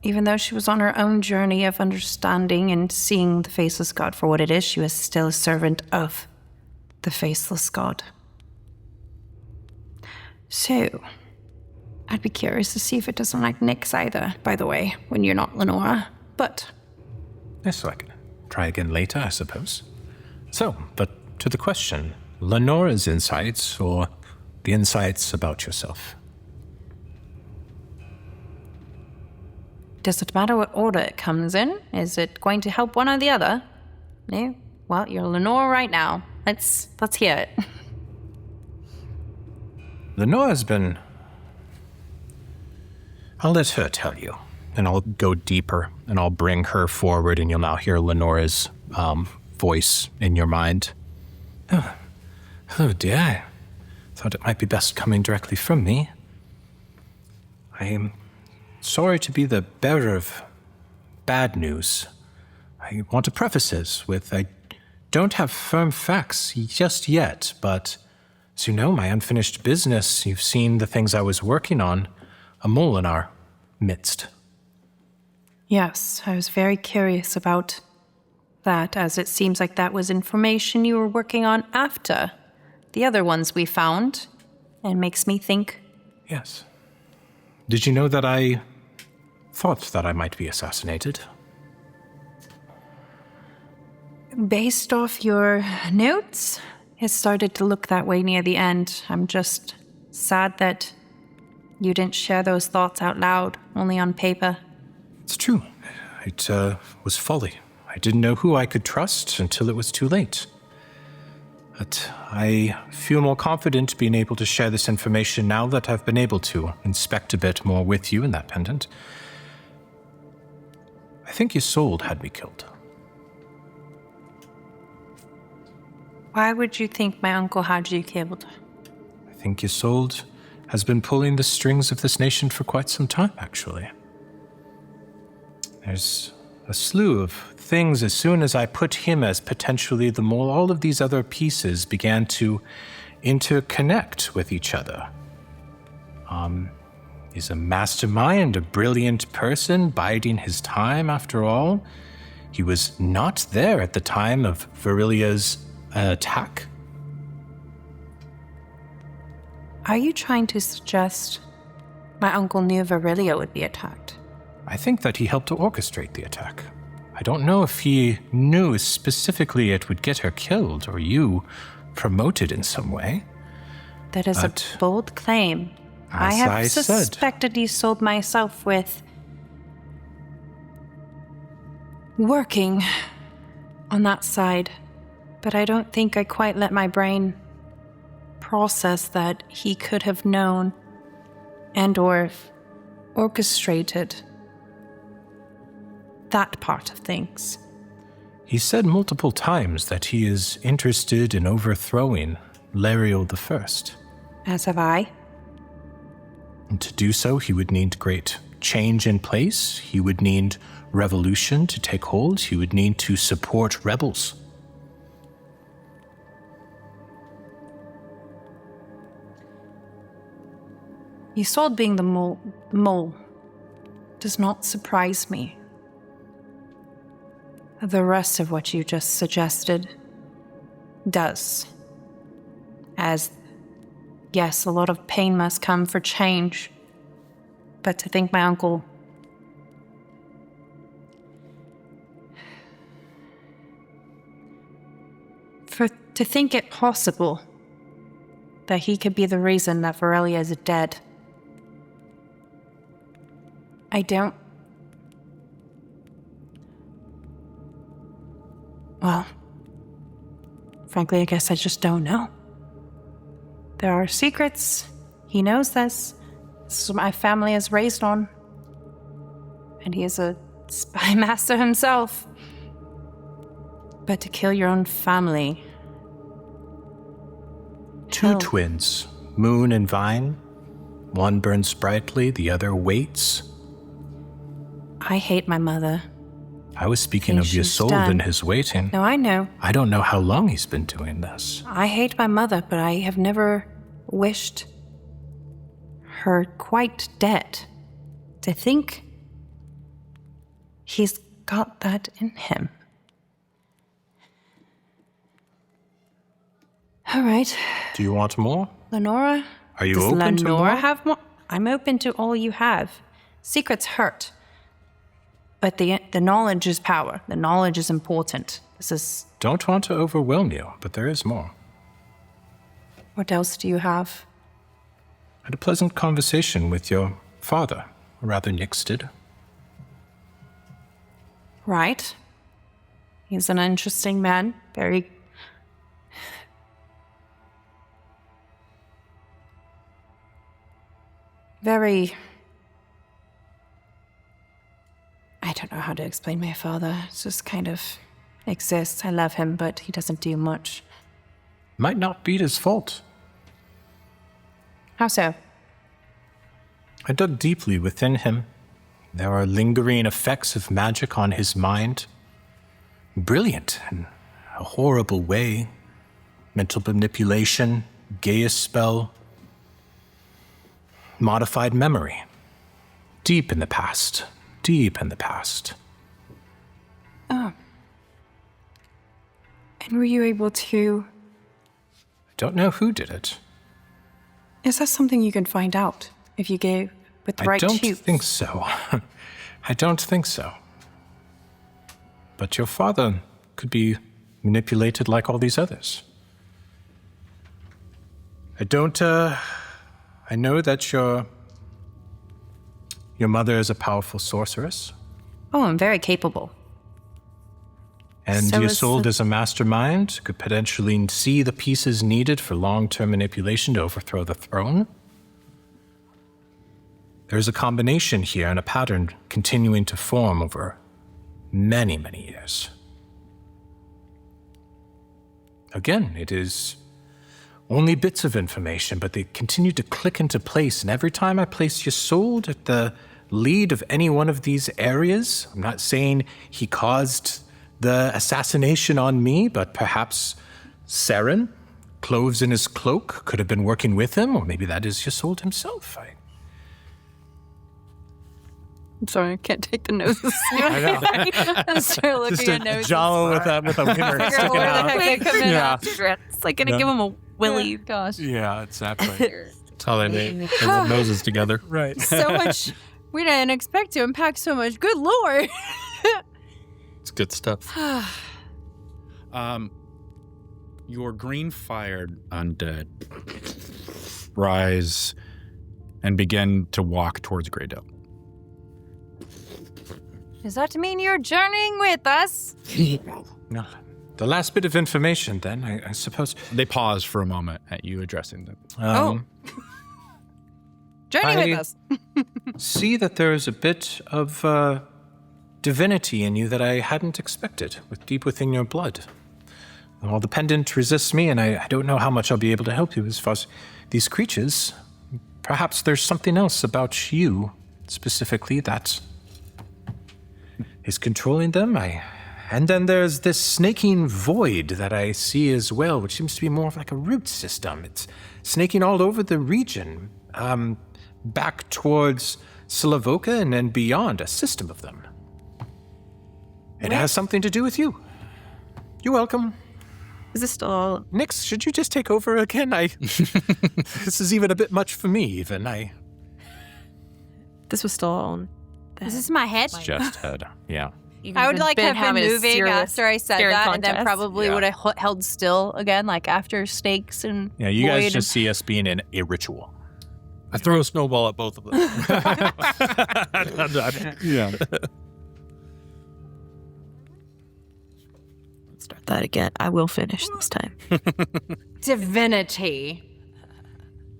even though she was on her own journey of understanding and seeing the faceless god for what it is, she was still a servant of the faceless god. So, I'd be curious to see if it doesn't like Nyx either, by the way, when you're not Lenora. But... yes, so I can try again later, I suppose. So, but to the question, Lenora's insights, or the insights about yourself? Does it matter what order it comes in? Is it going to help one or the other? No? Well, you're Lenora right now. Let's hear it. Lenora's been... I'll let her tell you, and I'll go deeper, and I'll bring her forward, and you'll now hear Lenora's voice in your mind. Oh, hello, dear. I thought it might be best coming directly from me. I am sorry to be the bearer of bad news. I want to preface this with I don't have firm facts just yet, but as you know, my unfinished business, you've seen the things I was working on, a mole in our midst. Yes, I was very curious about that, as it seems like that was information you were working on after the other ones we found, and makes me think. Yes. Did you know that I thought that I might be assassinated? Based off your notes, it started to look that way near the end. I'm just sad that you didn't share those thoughts out loud, only on paper. It's true. It was folly. I didn't know who I could trust until it was too late. But I feel more confident being able to share this information now that I've been able to inspect a bit more with you in that pendant. I think Isolde had me killed. Why would you think my uncle had you killed? I think Isolde has been pulling the strings of this nation for quite some time, actually. There's a slew of things. As soon as I put him as potentially the mole, all of these other pieces began to interconnect with each other. He's a mastermind, a brilliant person, biding his time after all. He was not there at the time of Virilia's attack. Are you trying to suggest my uncle knew Virilia would be attacked? I think that he helped to orchestrate the attack. I don't know if he knew specifically it would get her killed or you promoted in some way. That is a bold claim. I have suspected you sold myself with working on that side, but I don't think I quite let my brain process that he could have known and or orchestrated that part of things. He said multiple times that he is interested in overthrowing Lariel the First. As have I. And to do so, he would need great change in place. He would need revolution to take hold. He would need to support rebels. Isolde being the mole does not surprise me. The rest of what you just suggested does. As, yes, a lot of pain must come for change. But to think my uncle... to think it possible that he could be the reason that Virilia is dead. Well, frankly, I guess I just don't know. There are secrets. He knows this. This is what my family is raised on. And he is a spy master himself. But to kill your own family... Two twins, Moon and Vine. One burns brightly, the other waits. I hate my mother. I was speaking of She's Ysolde done. and his waiting. No, I know. I don't know how long he's been doing this. I hate my mother, but I have never wished her quite dead. To think he's got that in him. All right. Do you want more? Lenora? Are you Does open to Lenora more? have more? I'm open to all you have. Secrets hurt. But the knowledge is power. The knowledge is important. This is... Don't want to overwhelm you, but there is more. What else do you have? I had a pleasant conversation with your father, or rather Nyx did. Right. He's an interesting man. Very... Very... I don't know how to explain my father. It's just kind of exists. I love him, but he doesn't do much. Might not be his fault. How so? I dug deeply within him. There are lingering effects of magic on his mind. Brilliant in a horrible way. Mental manipulation, Gaius spell, modified memory. Deep in the past. Deep in the past. Oh. And were you able to... I don't know who did it. Is that something you can find out if you go with the right I don't tube? think so. I don't think so. But your father could be manipulated like all these others. I know that your mother is a powerful sorceress. Oh, I'm very capable. And So is Ysolde is a mastermind, could potentially see the pieces needed for long-term manipulation to overthrow the throne. There's a combination here and a pattern continuing to form over many, many years. Again, it is only bits of information, but they continue to click into place, and every time I place Ysolde at the lead of any one of these areas, I'm not saying he caused the assassination on me, but perhaps Saren, cloves in his cloak, could have been working with him, or maybe that is Ysolde himself. I'm sorry, I can't take the noses. I know. I'm still looking Just at a noses. jowl with a wiener sticking Where the out. heck they come in Yeah. after? It's like gonna give him a willy. Gosh. Yeah, exactly. That's how they make their noses together. Right. So much. We didn't expect to unpack so much. Good lord. It's good stuff. Your green-fired undead rise and begin to walk towards Greydale. Does that mean you're journeying with us? No. The last bit of information, then, I suppose. They pause for a moment at you addressing them. Journey with us. See that there is a bit of divinity in you that I hadn't expected, deep within your blood. While the pendant resists me, and I don't know how much I'll be able to help you as far as these creatures, perhaps there's something else about you, specifically, that is controlling them. And then there's this snaking void that I see as well, which seems to be more of like a root system. It's snaking all over the region, back towards Slavoka and then beyond, a system of them. It has something to do with you. You're welcome. Is this still all? Nyx, should you just take over again? This is even a bit much for me, even. This was still on. Is this my head? It's just head. Yeah. I would like have been having a moving serious after I said staring that, and then contest. probably Yeah. would have held still again, like after snakes and Yeah, you guys void just see us being in a ritual. I throw a snowball at both of them. Yeah. Start that again. I will finish this time. Divinity.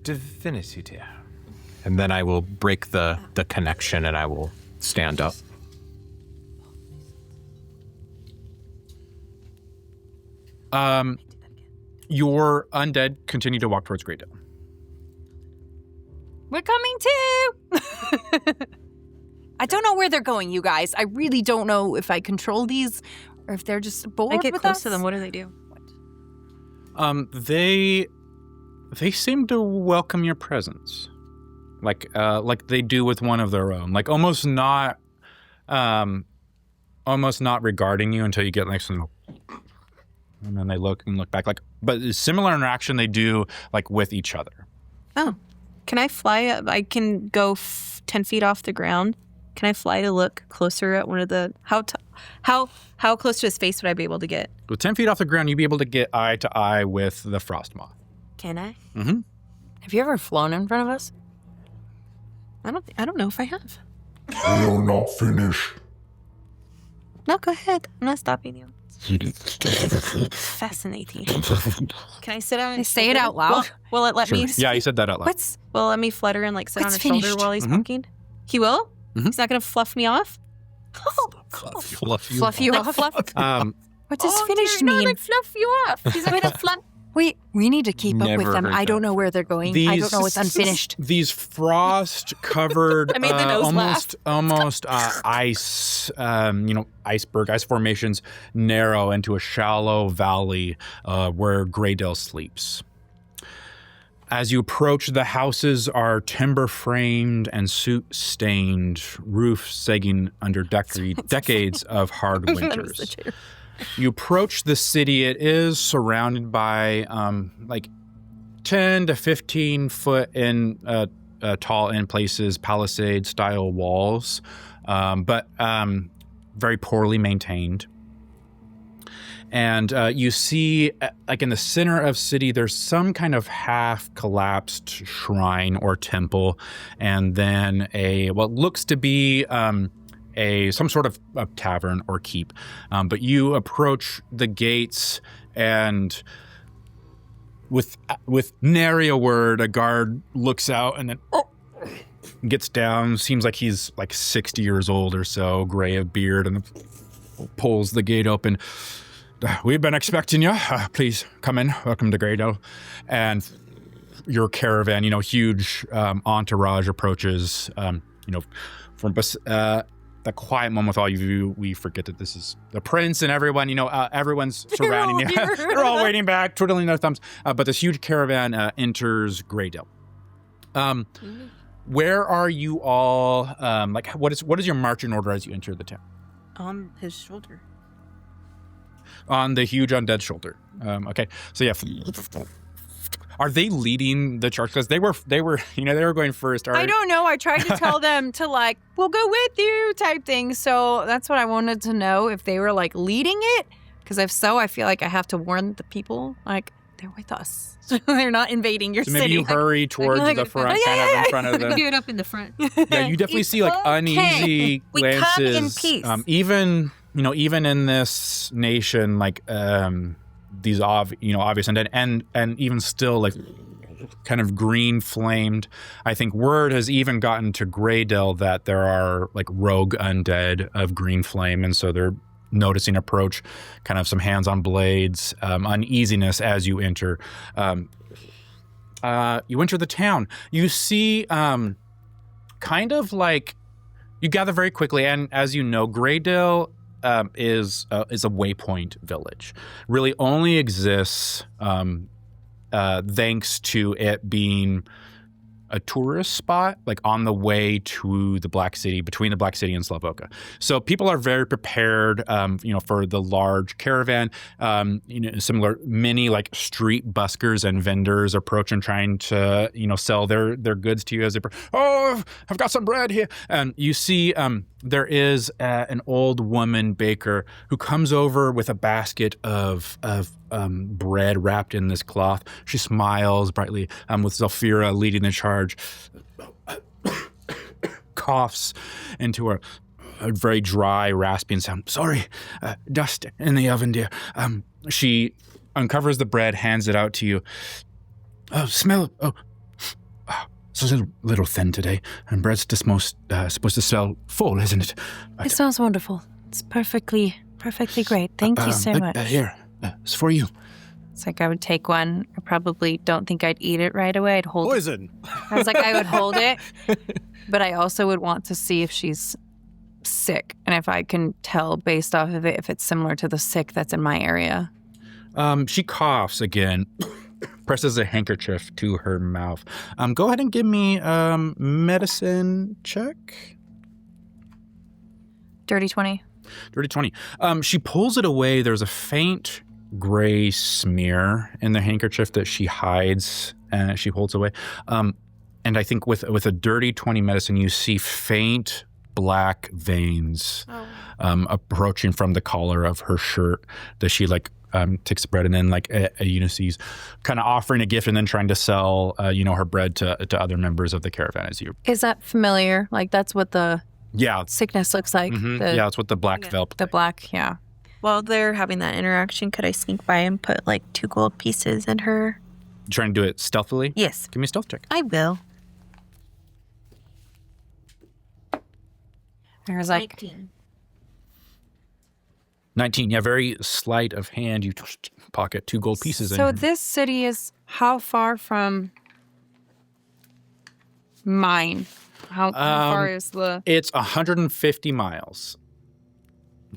Divinity, dear. And then I will break the connection and I will stand up. Your undead continue to walk towards Greydale. We're coming too. I don't know where they're going, you guys. I really don't know if I control these or if they're just bored I get with close us. to them. What do they do? They seem to welcome your presence, like they do with one of their own, like almost not regarding you until you get next to them, and then they look back, like, but similar interaction they do like with each other. Oh, can I fly up? I can go 10 feet off the ground. Can I fly to look closer at one of the how close to his face would I be able to get? With 10 feet off the ground, you'd be able to get eye to eye with the frost moth. Can I? Mm-hmm. Have you ever flown in front of us? I don't know if I have. You're not finished. No, go ahead. I'm not stopping you. Fascinating. Can I sit on his Say it shoulder? out loud. Will it let me? Yeah, you said that out loud. Will it let me flutter and like sit on What's his shoulder finished? while he's Mhm. walking? He will. Mhm. He's not gonna fluff me off. Fluff you. Fluff you Like off? fluff. What does finished No, mean? like fluff you off. He's gonna fluff. We need to keep up with Never them. heard I don't that. know where they're going. I don't know what's unfinished. These frost-covered, I made the nose almost ice, iceberg, ice formations narrow into a shallow valley where Greydale sleeps. As you approach, the houses are timber-framed and soot-stained, roofs sagging under decades of hard winters. You approach the city. It is surrounded by 10 to 15 foot in tall in places palisade-style walls, but very poorly maintained. And you see, like in the center of city, there's some kind of half-collapsed shrine or temple, and then what looks to be some sort of a tavern or keep. But you approach the gates, and with nary a word, a guard looks out and then gets down. Seems like he's like 60 years old or so, gray of beard, and pulls the gate open. We've been expecting you. Please come in. Welcome to Greydale. And your caravan, huge entourage approaches. From the quiet moment with all of you, we forget that this is the prince and everyone. Everyone's surrounding you. They're all waiting back, twiddling their thumbs. But this huge caravan enters Greydale. Where are you all? What is your marching order as you enter the town? On his shoulder. On the huge undead shoulder. Okay, so yeah. Are they leading the charge? Because they were going first. I don't know. I tried to tell them to we'll go with you type thing. So that's what I wanted to know, if they were leading it. Because if so, I feel like I have to warn the people, they're with us. So they're not invading your So city. maybe you hurry towards the front, kind of in front of them. Do it up in the front. Yeah, you definitely see uneasy We glances. come in peace. Even in this nation, these obvious and even still kind of green flamed. I think word has even gotten to Greydale that there are rogue undead of green flame, and so they're noticing approach, kind of some hands on blades, uneasiness as you enter. You enter the town. You see you gather very quickly, and as you know, Greydale is a waypoint village. Really only exists thanks to it being a tourist spot, on the way to the Black City, between the Black City and Slavoka. So people are very prepared, for the large caravan. Similar many street buskers and vendors approach and trying to sell their goods to you as they. I've got some bread here, and you see there is an old woman baker who comes over with a basket of bread wrapped in this cloth. She smiles brightly with Zelphira leading the charge. Coughs into her. a very dry, rasping sound. Sorry, dust in the oven, dear. She uncovers the bread, hands it out to you. Oh, smell. Oh, it's a little thin today, and bread's supposed to smell full, isn't it? It smells wonderful. It's perfectly great. Thank you so much. Here, it's for you. It's like I would take one. I probably don't think I'd eat it right away. I'd hold Poison. it. I was like, I would hold it, but I also would want to see if she's sick and if I can tell based off of it if it's similar to the sick that's in my area. She coughs again, presses a handkerchief to her mouth. Go ahead and give me medicine check. Dirty 20. Dirty 20. She pulls it away. There's a faint gray smear in the handkerchief that she hides and she holds away. And I think with a dirty 20 medicine, you see faint black veins approaching from the collar of her shirt that she takes the bread and then Ulysses kind of offering a gift and then trying to sell her bread to other members of the caravan as you. Is that familiar? Like that's what the Yeah. sickness looks like? Mm-hmm. The, Yeah, it's what the black velp. The black, yeah. While they're having that interaction, could I sneak by and put 2 gold pieces in her? You trying to do it stealthily? Yes. Give me a stealth check. I will. There's 19. Yeah, very sleight of hand. You pocket 2 gold pieces in. So this city is how far from mine? How far is the... It's 150 miles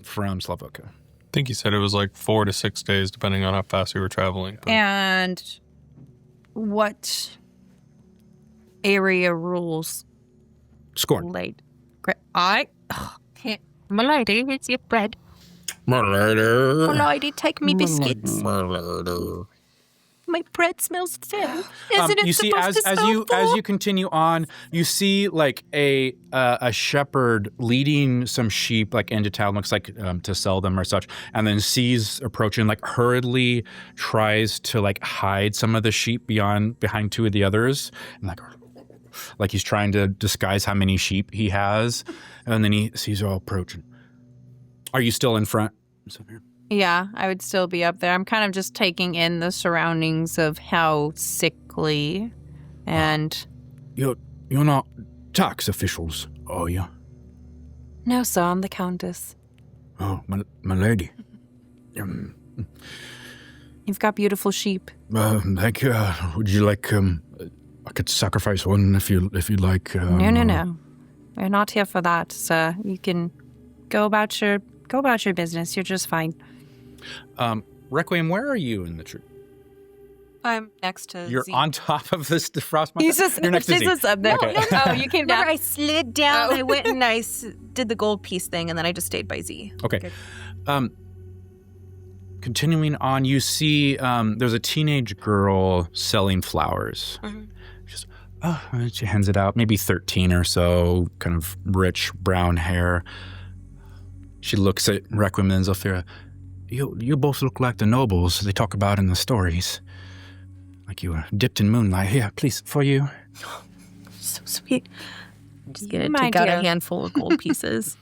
from Slavoka. I think you said it was 4 to 6 days, depending on how fast we were traveling. But And what area rules Scorn. late? My lady, it's your bread. My lady, take me biscuits. My bread smells thin. Isn't it You see, supposed to as smell you full? continue on, you see a shepherd leading some sheep into town. Looks like to sell them or such, and then sees approaching. Hurriedly tries to hide some of the sheep behind 2 of the others, and he's trying to disguise how many sheep he has, and then he sees all approaching. Are you still in front? Yeah, I would still be up there. I'm kind of just taking in the surroundings of how sickly and... You're not tax officials, are you? No, sir, I'm the Countess. Oh, my lady. You've got beautiful sheep. Thank you. Would you like? I could sacrifice one if you like. No. We're not here for that, sir. You can go about your business. You're just fine. Requiem, where are you in the troop? I'm next to You're Z. on top of this frost monster? He's just, You're next to Z. up there. Okay. Oh, you came down. Remember, I slid down. Oh. I went and I did the gold piece thing, and then I just stayed by Z. Okay. Continuing on, you see there's a teenage girl selling flowers. Mm-hmm. She hands it out, maybe 13 or so, kind of rich brown hair. She looks at Requiem and Zelphira. You both look like the nobles they talk about in the stories. Like you were dipped in moonlight. Here, please, for you. So sweet. I'm just gonna My take out dear. a handful of gold pieces.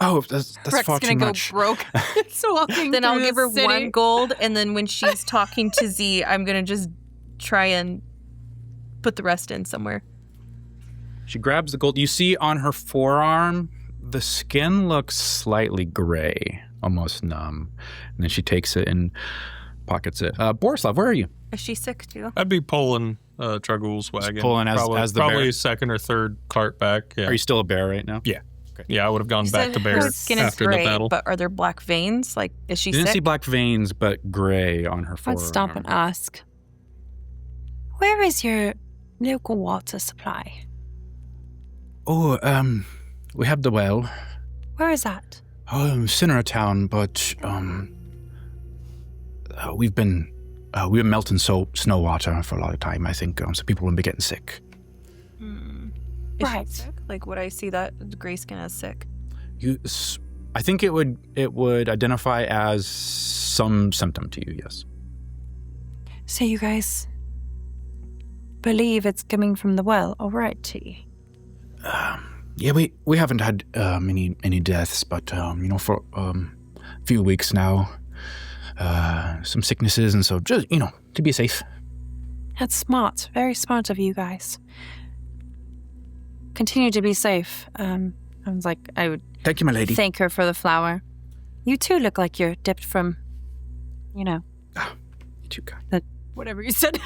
Oh, that's Rex far gonna too go much. broke. So walking Then I'll through give the her city. 1 gold, and then when she's talking to Z, I'm gonna just try and put the rest in somewhere. She grabs the gold. You see on her forearm, the skin looks slightly gray, almost numb. And then she takes it and pockets it. Borislav, where are you? Is she sick too? I'd be pulling Tragul's wagon. pulling as the probably bear? second or third cart back. Yeah, Are you still a bear right now? Yeah. Yeah, I would have gone back to bear Her skin is after gray, the battle. but are there black veins? Is she You didn't sick? see black veins, but gray on her forearm. I'd stop and ask. Where is your local water supply? Oh, we have the well. Where is that? Sinner town, but we've been melting snow water for a lot of time. I think some people will be getting sick. Is Right. she sick? Would I see that gray skin as sick? I think it would identify as some symptom to you. Yes. So you guys believe it's coming from the well already? Yeah, we haven't had any deaths, but for a few weeks now, some sicknesses, and so just to be safe. That's smart. Very smart of you guys. Continue to be safe. I was like, I would Thank you, my lady. thank her for the flower. You too look like you're dipped from, You too, kind. whatever you said.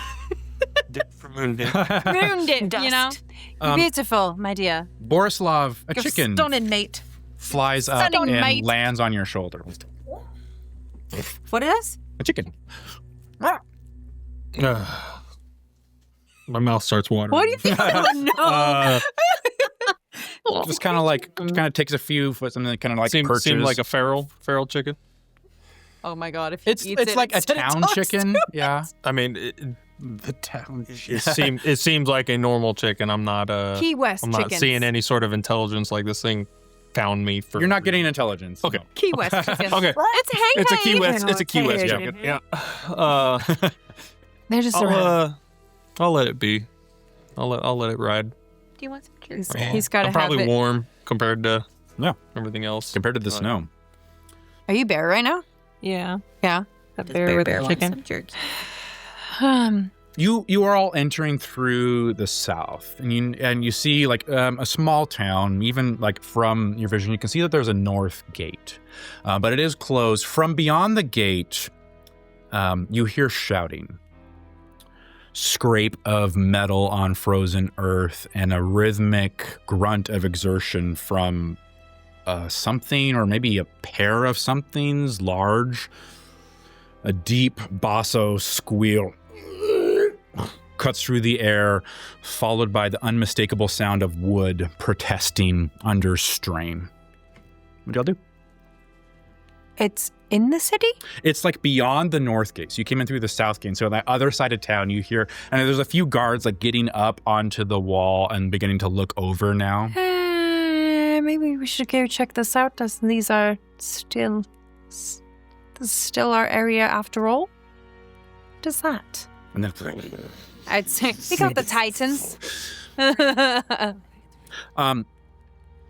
Dip for moon dip. Moon dip, Dust. You're beautiful, my dear. Borislav, a You're chicken stunning, mate. flies up Stunning, and mate. lands on your shoulder. What is? A chicken. My mouth starts watering. What do you think? Oh, no. Just kind of takes a few foot and then kind of like perches. Seemed like a feral chicken. Oh my god! If he It's eats like a instead of town toast. chicken. Yeah. I mean, The town. it seems like a normal chicken. I'm not Key West I'm not chickens. seeing any sort of intelligence like this thing found me for. You're not getting intelligence. Okay. no. Key West chickens. Okay. It's hey. It's a Key West. No, It's a Key West hey. chicken. Yeah. They're just around. I'll let it be. I'll let it ride. Do you want some curiosities? He's got to I'm have probably it. warm compared to Yeah. everything else. Compared to the snow. Are you bare right now? Yeah. Yeah. A bear with a chicken. You are all entering through the south, and you see like a small town. Even like from your vision, you can see that there's a north gate, but it is closed. From beyond the gate, you hear shouting, scrape of metal on frozen earth, and a rhythmic grunt of exertion from something, or maybe a pair of somethings large. A deep basso squeal cuts through the air, followed by the unmistakable sound of wood protesting under strain. What y'all do? It's in the city? It's like beyond the north gate. So you came in through the south gate. So on that other side of town, you hear, and there's a few guards like getting up onto the wall and beginning to look over now. Maybe we should go check this out, as these are still... This is still our area after all. What is that? And then, I'd say we got the Titans.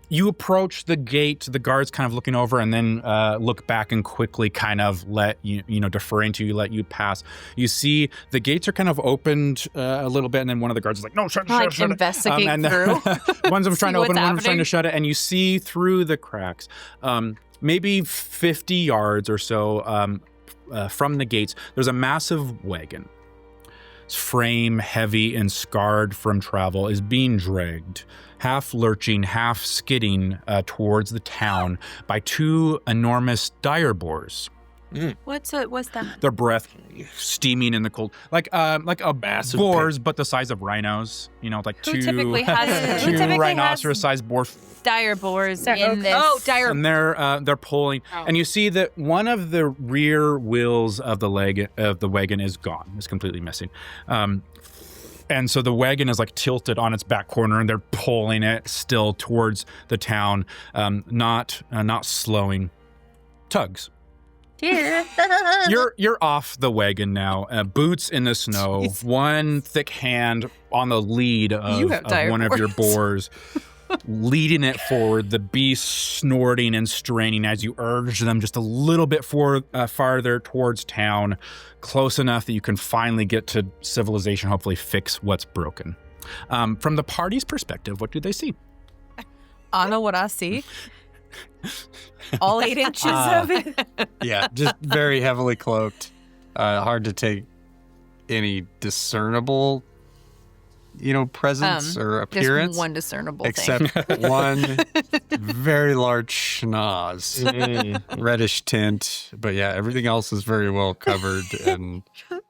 you approach the gate, the guards kind of looking over, and then look back and quickly kind of let deferring to you, let you pass. You see the gates are kind of opened a little bit, and then one of the guards is like, no, shut it. Investigate And through. one's of them trying to open, what's one's trying to happening. shut it, and you see through the cracks, maybe 50 yards or so from the gates, there's a massive wagon. Its frame, heavy and scarred from travel, is being dragged, half lurching, half skidding towards the town by two enormous dire boars. What's that? Their breath steaming in the cold, like a Massive boars, but the size of rhinos. Like Who two typically has- who two typically rhinoceros-sized boar. Dire boars in this. Oh, dire. And they're pulling, and you see that one of the rear wheels of the wagon is gone. It's completely missing. And so the wagon is like tilted on its back corner, and they're pulling it still towards the town, not slowing. Tuggs. You're off the wagon now. Boots in the snow. One thick hand on the lead of one of your boars, leading it forward. The beast snorting and straining as you urge them just a little bit farther towards town, close enough that you can finally get to civilization. Hopefully, fix what's broken. From the party's perspective, what do they see? I know what I see. All 8 inches of it. Yeah, just very heavily cloaked. Hard to take any discernible, presence or appearance. Just one discernible except thing. one very large schnoz, reddish tint. But yeah, everything else is very well covered and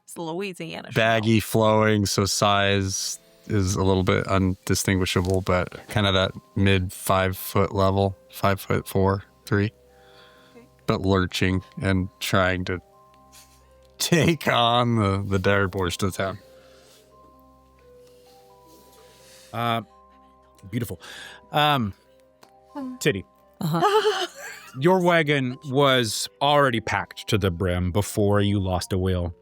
It's Louisiana. baggy, flowing. So size is a little bit undistinguishable, but kind of that mid 5 foot level, 5'4", 3, but lurching and trying to take on the dire boars to the town. Beautiful. Titty. Your wagon was already packed to the brim before you lost a wheel.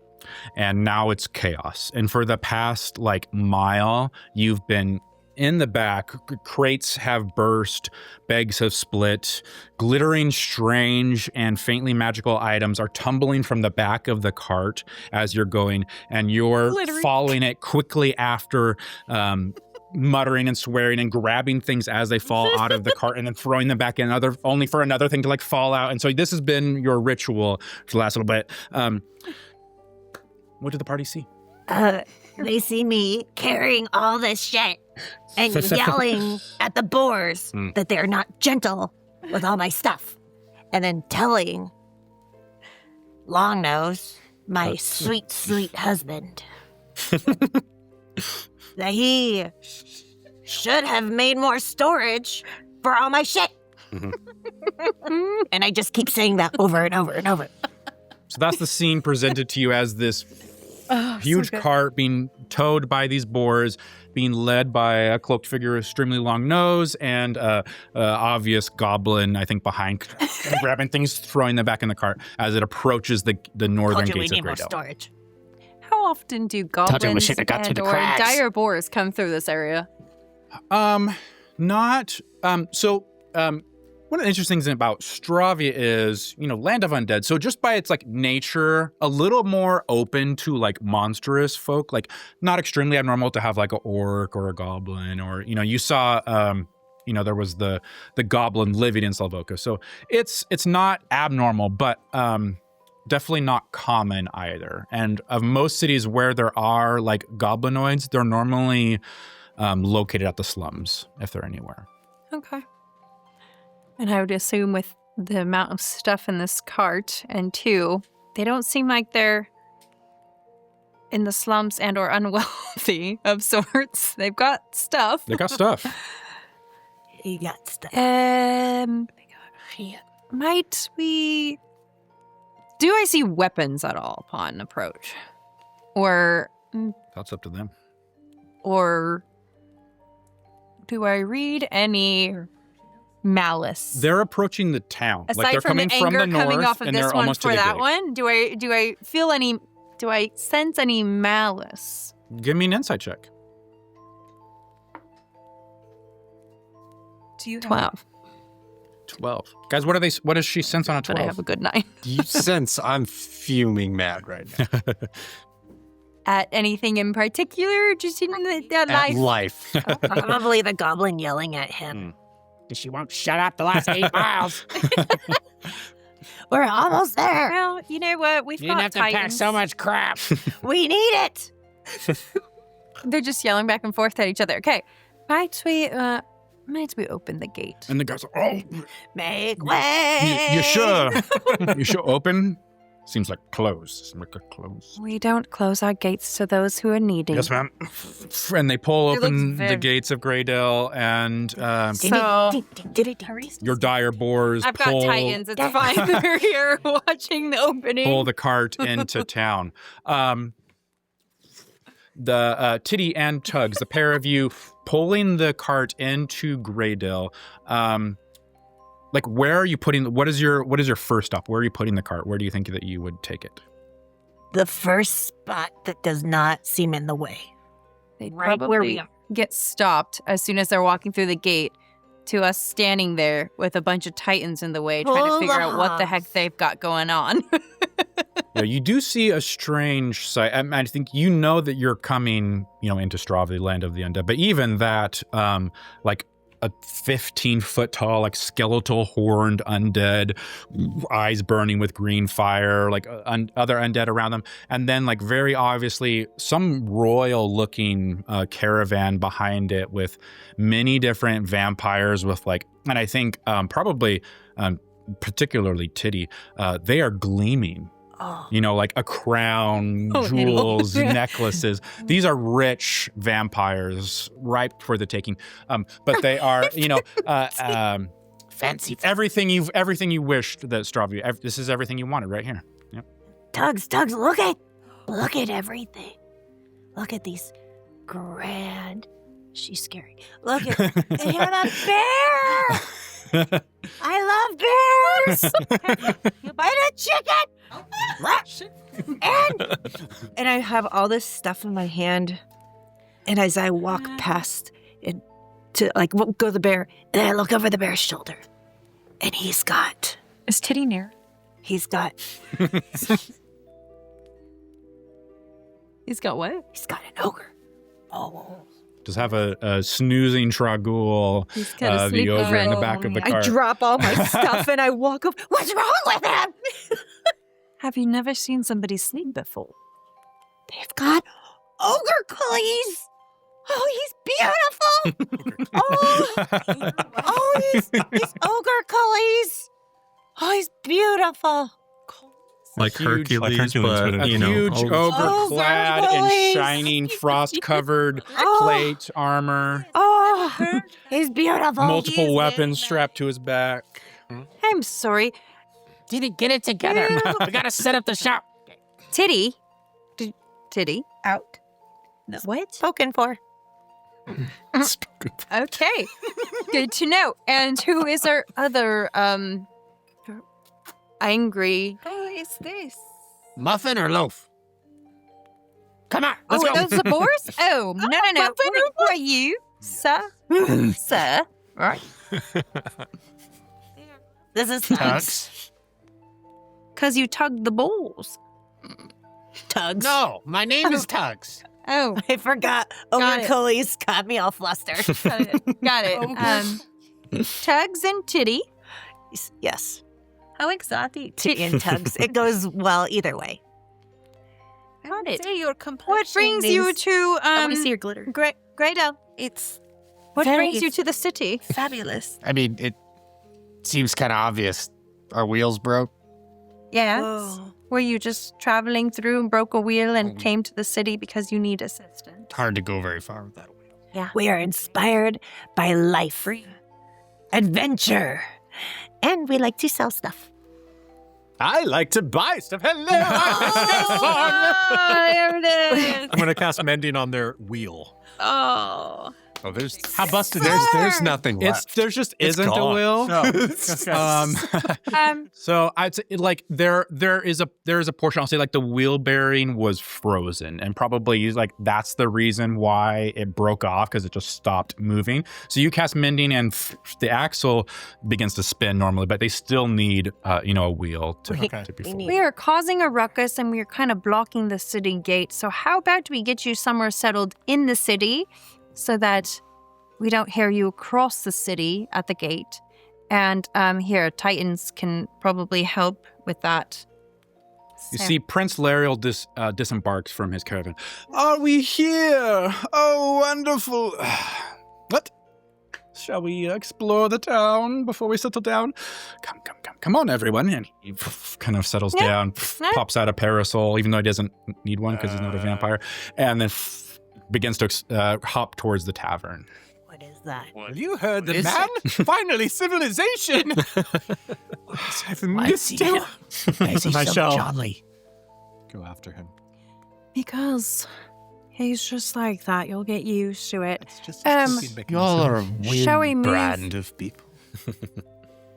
And now it's chaos. And for the past mile, you've been in the back, crates have burst, bags have split, glittering, strange, and faintly magical items are tumbling from the back of the cart as you're going, and you're following it quickly after, muttering and swearing and grabbing things as they fall out of the cart and then throwing them back in, only for another thing to like fall out. And so this has been your ritual for the last little bit. What did the party see? They see me carrying all this shit and yelling at the boars that they're not gentle with all my stuff. And then telling Longnose, my sweet, sweet husband, that he should have made more storage for all my shit. And I just keep saying that over and over and over. So that's the scene presented to you as this huge cart being towed by these boars, being led by a cloaked figure with extremely long nose and obvious goblin, I think, behind, grabbing things, throwing them back in the cart as it approaches the northern gates of Greydale. Storage. How often do goblins and or dire boars come through this area? One of the interesting things about Stravia is, land of undead. So just by its like nature, a little more open to like monstrous folk, like not extremely abnormal to have like an orc or a goblin, or, you saw, there was the goblin living in Slavoka. So it's not abnormal, but definitely not common either. And of most cities where there are like goblinoids, they're normally located at the slums, if they're anywhere. Okay. And I would assume with the amount of stuff in this cart, and two, they don't seem like they're in the slums and or unwealthy of sorts. They've got stuff. They got stuff. He got stuff. Might we... Do I see weapons at all upon approach? Or... That's up to them. Or do I read any... malice? They're approaching the town. Aside like they're from coming the from anger the north, coming off of and this they're one almost for to the that gate. one, do I feel any? Do I sense any malice? Give me an insight check. Do you 12? 12. Guys, what does she sense on a 12? But I have a good 9. You sense I'm fuming mad right now. At anything in particular, just in that life? Life. Probably the goblin yelling at him. She won't shut up the last 8 miles. We're almost there. Well, you know what? We've You got didn't have to pack titans. so much crap. We need it. They're just yelling back and forth at each other. Okay, might we open the gate? And the guys are, Make way. you sure? You sure open? Seems like closed. Seems like a close. We don't close our gates to those who are needy. Yes, ma'am. And they pull It open looks very- the gates of Greydale, and So your dire boars I've got pull titans. It's fine. They're here watching the opening. the cart into town. The Ptitty and Tuggs, the pair of you pulling the cart into Greydale. Like, where are you putting? What is your first stop? Where are you putting the cart? Where do you think that you would take it? The first spot that does not seem in the way. They'd Right probably where we are. get stopped as soon as they're walking through the gate to us standing there with a bunch of titans in the way, trying to Hold figure out what the on. heck they've got going on. Yeah, you do see a strange sight. I think you know that you're coming, into Stravia, the land of the undead. But even that, like a 15-foot tall, like skeletal horned undead, eyes burning with green fire, like other undead around them, and then like very obviously some royal-looking caravan behind it with many different vampires with like, and I think probably particularly Ptitty, they are gleaming. Oh. Like a crown, Oh, jewels, no. necklaces. These are rich vampires, ripe for the taking. But they are, Fancy. everything you wished that Stravia. This is everything you wanted right here. Yep. Tuggs, look at everything. Look at these grand. She's scary. Look at they have a bear. I love bears. You bite a chicken. And I have all this stuff in my hand, and as I walk past, it to like go the bear, and I look over the bear's shoulder, and he's got Is Titty near? he's got He's got what? he's got an ogre. Oh, Just have a snoozing Tragul, He's got a the sneaky ogre in friend. the back of the I cart. drop all my stuff and I walk up. What's wrong with him? Have you never seen somebody sleep before? They've got ogre cullies. Oh, he's beautiful. he's ogre cullies. Oh, he's beautiful. Like huge- Hercules, like Hercules, but, but A you know, huge ogre Oh, clad in boys. shining, frost-covered Oh. plate armor, Oh, he's beautiful. multiple weapons strapped to his back. I'm sorry. Did it get it together? We gotta set up the shop. Titty? Titty? Out. No. What? Spoken for. Okay. Good to know. And who is our other, angry? Who is this? Muffin or loaf? Come on, let's go. Those the boars? Oh, no. Who are you, sir? Sir? Right. This is Tuggs. Because you tugged the balls. Tuggs. No, my name is Tuggs. Oh, I forgot. Got Ogre it. cullies got me all flustered. got it. Tuggs and Titty. Yes. How exotic. Titty and Tuggs. It goes well either way. Got it. Say your complexion What brings you is- to, I want to see your glitter. Greydale? It's What very brings you to the city? fabulous. I mean, it seems kind of obvious. Our wheels broke. Yes. Whoa. Were you just traveling through and broke a wheel and came to the city because you need assistance? Hard to go very far with that wheel. We are inspired by life, adventure, and we like to sell stuff. I like to buy stuff. Hello. There it is. I'm going to cast Mending on their wheel. Oh. Oh, there's How busted there's nothing It's left. there's just It's isn't a gone. will. No. So I'd say like there is a portion I'll say like the wheel bearing was frozen and probably like that's the reason why it broke off because it just stopped moving. So you cast mending and the axle begins to spin normally, but they still need a wheel to be full. We are causing a ruckus and we are kind of blocking the city gate. So how about we get you somewhere settled in the city so that we don't hear you across the city at the gate. And here, Titans can probably help with that. You see Prince Lariel disembarks from his caravan. Are we here? Oh, wonderful. What? Shall we explore the town before we settle down? Come on, everyone. And he kind of settles down, pops out a parasol, even though he doesn't need one because he's not a vampire, and then begins to hop towards the tavern. What is that? Well, you heard the Is man. Finally, civilization. I've missed you. I see I some shall- jolly. Go after him. Because he's just like that. You'll get used to it. It's just Y'all are a weird Shall we move? brand of people.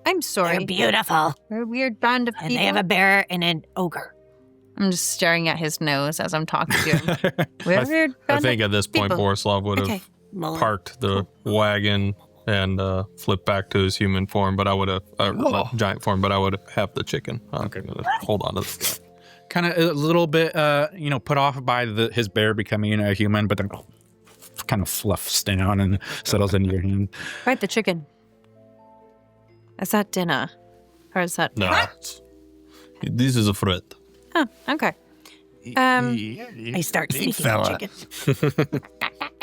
I'm sorry. They're beautiful. We're a weird band of And people. they have a bear and an ogre. I'm just staring at his nose as I'm talking to him. We're a weird I band think of at this point, people. Borislav would have Okay. Mullet. parked the wagon and flipped back to his human form, but I would have, giant form, but I would have the chicken. Okay. Hold on to this guy. Kind of a little bit, put off by his bear becoming a human, but then kind of fluffs down and settles into your hand. Right, the chicken. Is that dinner? Or is that... No. This is a threat. Oh, okay. I start sneaking fella. chicken.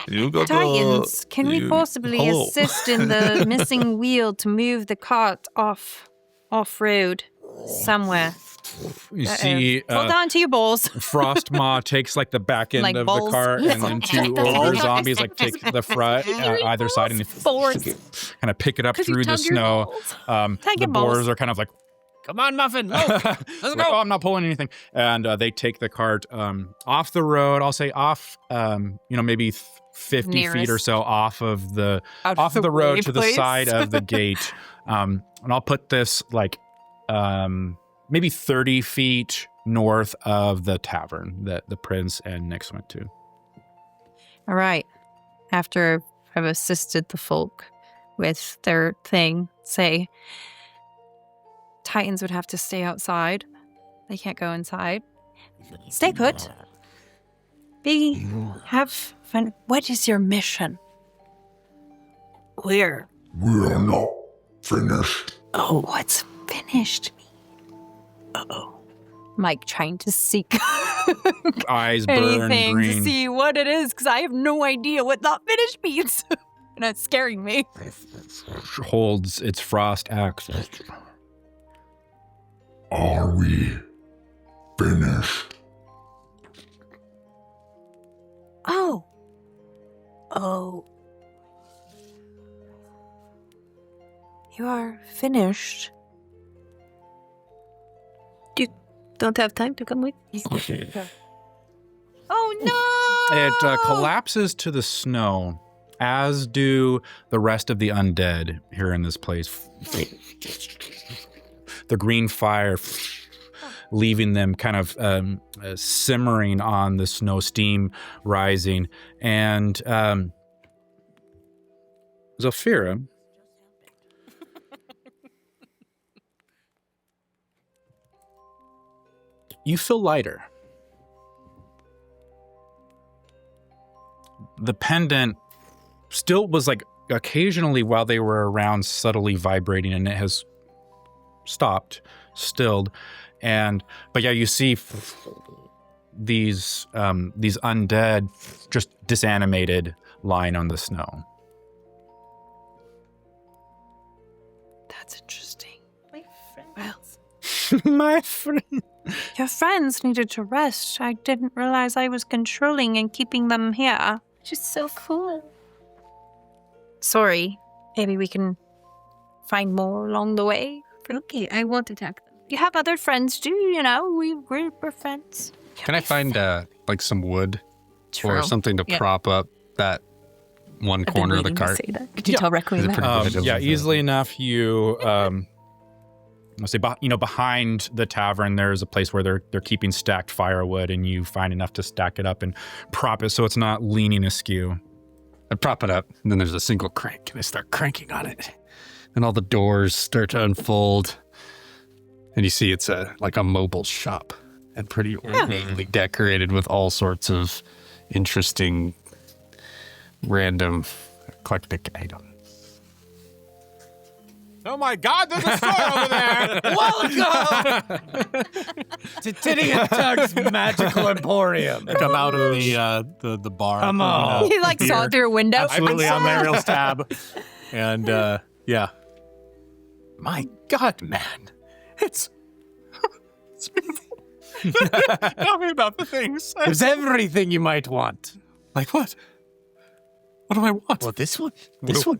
You got Titans, can we possibly assist in the missing wheel to move the cart off-road somewhere? You see Hold on to your balls. Frostmaw takes like the back end Like of balls. the cart, and then two ogre zombies like take the front either side, and they kind of pick it up through the snow. The your balls. boars are kind of like, Come on, Muffin. Let's like, go. oh, I'm not pulling anything, and they take the cart off the road. I'll say off, maybe 50 feet or Nearest. so off of the Out off of the road way, to the please. side of the gate. And I'll put this like maybe 30 feet north of the tavern that the prince and Nyx went to. All right. After have assisted the folk with their thing say Titans would have to stay outside. They can't go inside. Stay put. Have fun. What is your mission? We're not finished. Oh, what's finished mean? Uh-oh. Mike trying to seek Eyes burn anything green. to see what it is, because I have no idea what not finished means. And it's scaring me. Holds its frost axe. Are we finished? Oh. You are finished. You don't have time to come with? Oh no! It collapses to the snow, as do the rest of the undead here in this place. The green fire leaving them kind of simmering on the snow, steam rising. And Zelphira, you feel lighter. The pendant still was like occasionally while they were around subtly vibrating, and it has stopped, stilled. But yeah, you see these undead just disanimated lying on the snow. That's interesting. My Well, My friend. your friends needed to rest. I didn't realize I was controlling and keeping them here. Just so cool. Sorry. Maybe we can find more along the way. Okay, I won't attack them. You have other friends too, you know. We're friends. Can I find like some wood True. or something to Yeah. prop up that one I've been corner of the waiting to cart? say that. Could you tell Is Requiem it that? pretty good? Yeah, easily enough. You, let's say, behind the tavern, there's a place where they're keeping stacked firewood, and you find enough to stack it up and prop it so it's not leaning askew. I prop it up, and then there's a single crank, and I start cranking on it. And all the doors start to unfold. And you see it's like a mobile shop, and pretty ornately decorated with all sorts of interesting, random, eclectic items. Oh my God, there's a store over there! Welcome to Ptitty and Tuggs Magical Emporium. Come out of the bar. Come on. He like saw it through a window. Absolutely on Mariel's tab. And yeah. My God, man. It's beautiful. Tell me about the things. There's everything you might want. Like what? What do I want? Well, this one. This one.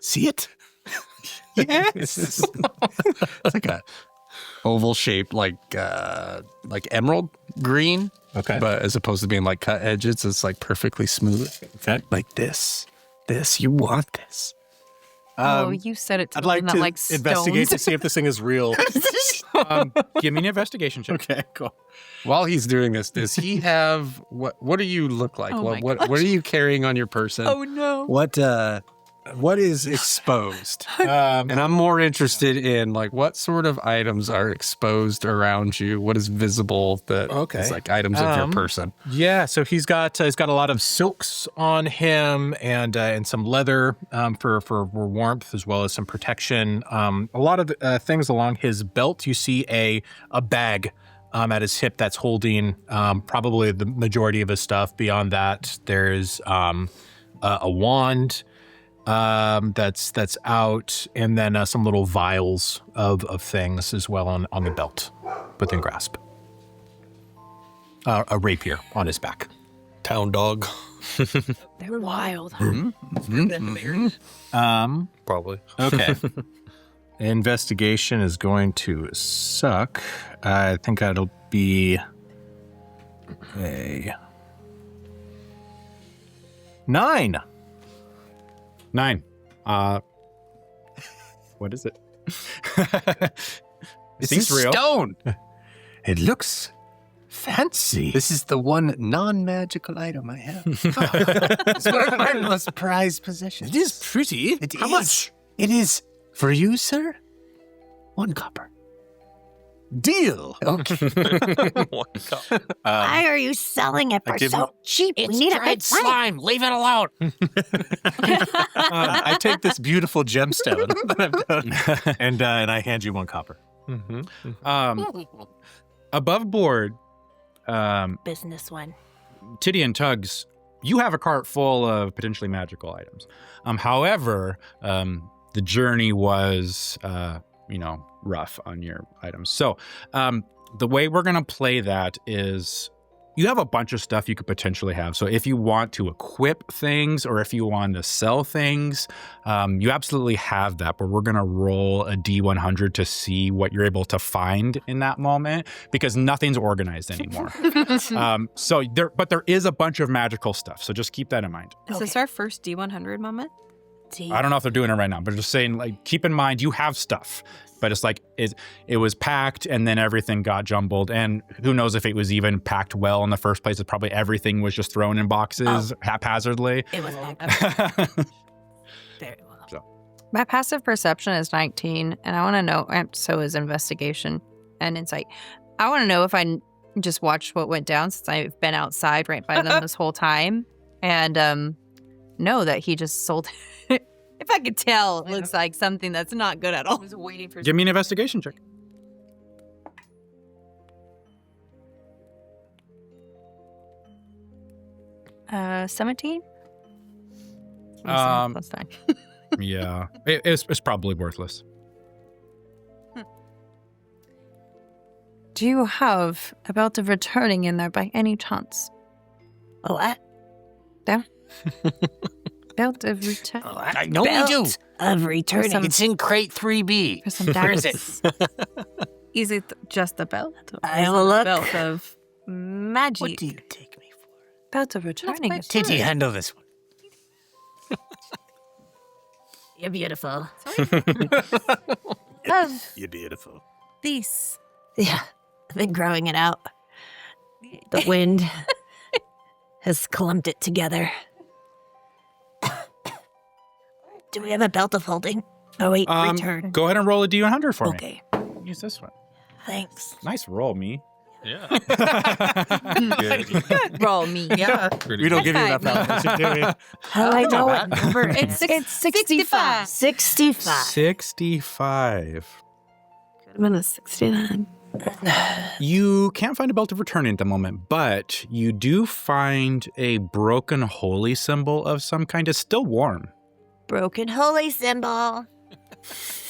See it? Yes. It's like a oval shaped, like emerald green. Okay. But as opposed to being like cut edges, it's like perfectly smooth. Okay. Like this. You want this. Oh, you said it to I'd like not to like investigate stones. to see if this thing is real. Give me an investigation check. Okay, cool. While he's doing this, does he have what do you look like? Oh my What are you carrying on your person? Oh no. What is exposed? And I'm more interested in like what sort of items are exposed around you? What is visible that is like items of your person? Yeah, so he's got a lot of silks on him and some leather for warmth as well as some protection. A lot of things along his belt. You see a bag at his hip that's holding probably the majority of his stuff. Beyond that, there's a wand that's out, and then some little vials of things as well on the belt within grasp. A rapier on his back. Town dog. They're wild. Probably. Okay. Investigation is going to suck. I think that'll be a 9. 9. What is it? It seems real. Stone. It looks Fancy. This is the one non-magical item I have. It's one of my most prized possessions. It is pretty. How much? It is for you, sir. 1 copper. Deal. Okay. Why are you selling it for so cheap? We need a big slime. Leave it alone. I take this beautiful gemstone that I've done, and I hand you 1 copper. Above board, business one. Ptitty and Tuggs, you have a cart full of potentially magical items. However, the journey was, rough on your items. So the way we're going to play that is you have a bunch of stuff you could potentially have. So if you want to equip things or if you want to sell things, you absolutely have that. But we're going to roll a D100 to see what you're able to find in that moment because nothing's organized anymore. But there is a bunch of magical stuff. So just keep that in mind. Is this our first D100 moment? I don't know if they're doing it right now, but just saying, like, keep in mind you have stuff, but it's like it was packed and then everything got jumbled, and who knows if it was even packed well in the first place. It's probably everything was just thrown in boxes haphazardly. It was packed. Very well. So. My passive perception is 19, and I want to know, and so is investigation and insight. I want to know if I just watched what went down since I've been outside right by them this whole time, and know that he just sold it. If I could tell, it looks like something that's not good at all. I was waiting for. Give me an investigation check. 17? Plus 9. Yeah, it's probably worthless. Do you have a belt of returning in there by any chance? What? Yeah. Belt of return. Oh, I know we do. Of returning. It's in crate 3B. For some Where is it? Is it just a belt? I will look. Belt of magic. What do you take me for? Belt of returning. Titty, handle this one. You're beautiful. You're beautiful. These. Yeah, I've been growing it out. The wind has clumped it together. Do we have a belt of holding? Oh, wait, return. Go ahead and roll a D100 for me. Okay. Use this one. Thanks. Nice roll, me. Yeah. Good roll, me. Yeah. We don't give you enough information, do we? How do I know what number It's 65. 65. 65. Could have been a 69. You can't find a belt of returning at the moment, but you do find a broken holy symbol of some kind. It's still warm. Broken holy symbol.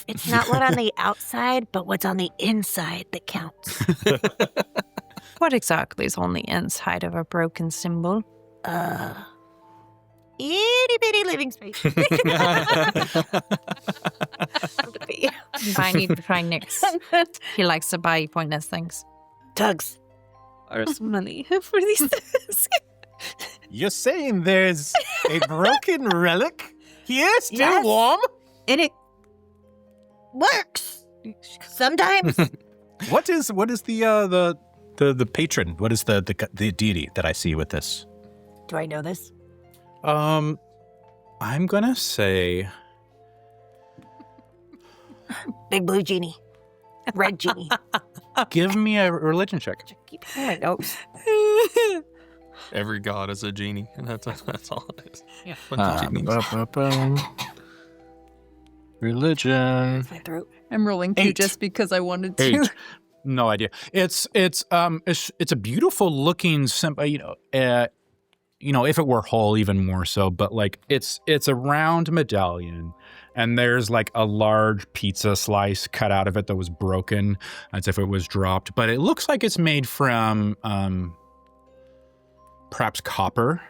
It's not what on the outside, but what's on the inside that counts. What exactly is on the inside of a broken symbol? Itty bitty living space. I need to find Nyx. He likes to buy pointless things. Tuggs. There's money for these things. You're saying there's a broken relic here, still Yes. warm? And it works. Sometimes. What is the patron? What is the deity that I see with this? Do I know this? I'm gonna say Big blue genie. Red genie. give me a religion check. Keep my notes. Every god is a genie, and that's all it is. Yeah. Bunch of genies. Religion. My throat. I'm rolling 2 8. just because I wanted to. 8. No idea. It's a beautiful looking symbol. If it were whole, even more so. But like it's a round medallion, and there's like a large pizza slice cut out of it that was broken, as if it was dropped. But it looks like it's made from perhaps copper.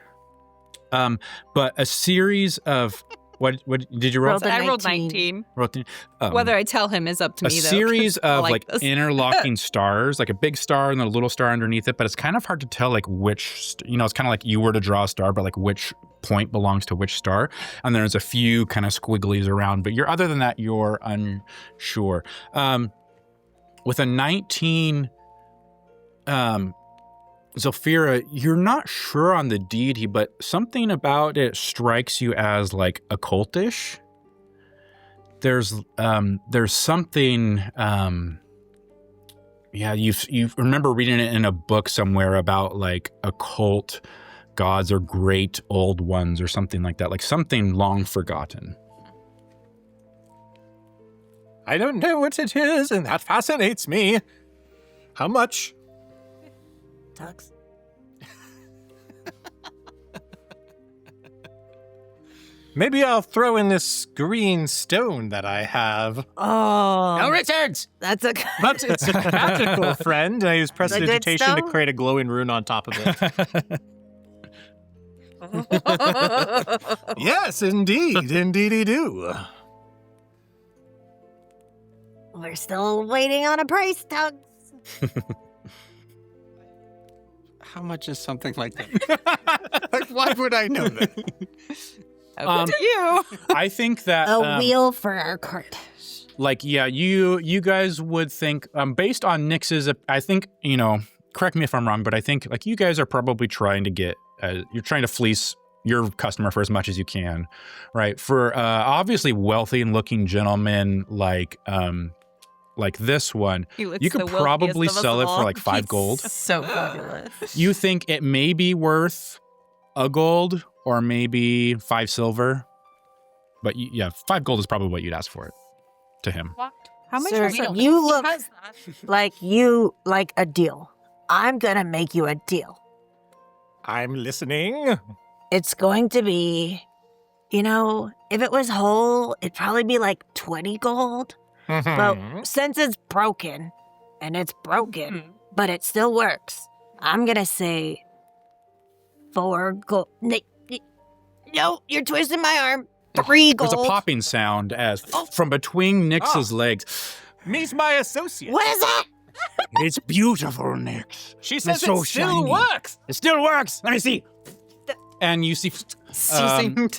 But a series of what did you roll? I rolled 19. Whether I tell him is up to a me, though. series of like this. interlocking stars, like a big star and then a little star underneath it, but it's kind of hard to tell like which, it's kind of like you were to draw a star, but like which point belongs to which star. And there's a few kind of squigglies around, but other than that, you're unsure. With a 19, Zelphira, you're not sure on the deity, but something about it strikes you as like occultish. There's something. You remember reading it in a book somewhere about like occult gods or great old ones or something like that, like something long forgotten. I don't know what it is, and that fascinates me. How much? Tuggs. Maybe I'll throw in this green stone that I have. Oh. No returns! That's a... But it's a magical friend. I use prestidigitation to stone? create a glowing rune on top of it. Yes, indeed. Indeedy do. We're still waiting on a price, Tuggs. How much is something like that? Like, why would I know that? You. I think that A wheel for our cart. like, yeah, you guys would think, based on Nyx's, I think, correct me if I'm wrong, but I think like you guys are probably trying to get, you're trying to fleece your customer for as much as you can, right? For obviously wealthy and looking gentlemen like this one, you could probably sell it for like 5 gold. So fabulous. You think it may be worth a gold or maybe 5 silver, but 5 gold is probably what you'd ask for it to him. What? How much? Sir, are we? you look like you like a deal. I'm gonna make you a deal. I'm listening. It's going to be, if it was whole, it'd probably be like 20 gold. But since it's broken, and it's broken, but it still works, I'm gonna say 4 gold. No, you're twisting my arm. 3 gold. There's a popping sound as from between Nyx's legs. Meet my associate. What is that? It's beautiful, Nyx. She says It's so it still shiny. works. It still works. Let me see. And you see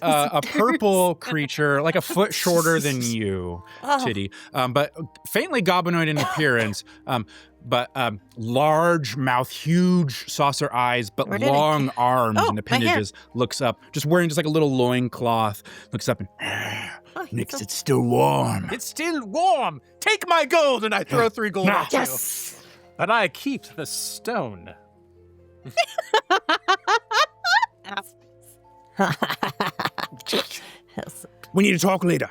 a purple creature, like a foot shorter than you, Titty, but faintly goblinoid in appearance, but large mouth, huge saucer eyes, but long arms and appendages, looks up, just wearing just like a little loincloth, looks up and, Nyx, it's still warm. It's still warm. Take my gold, and I throw 3 gold at you. Yes. But I keep the stone. We need to talk later,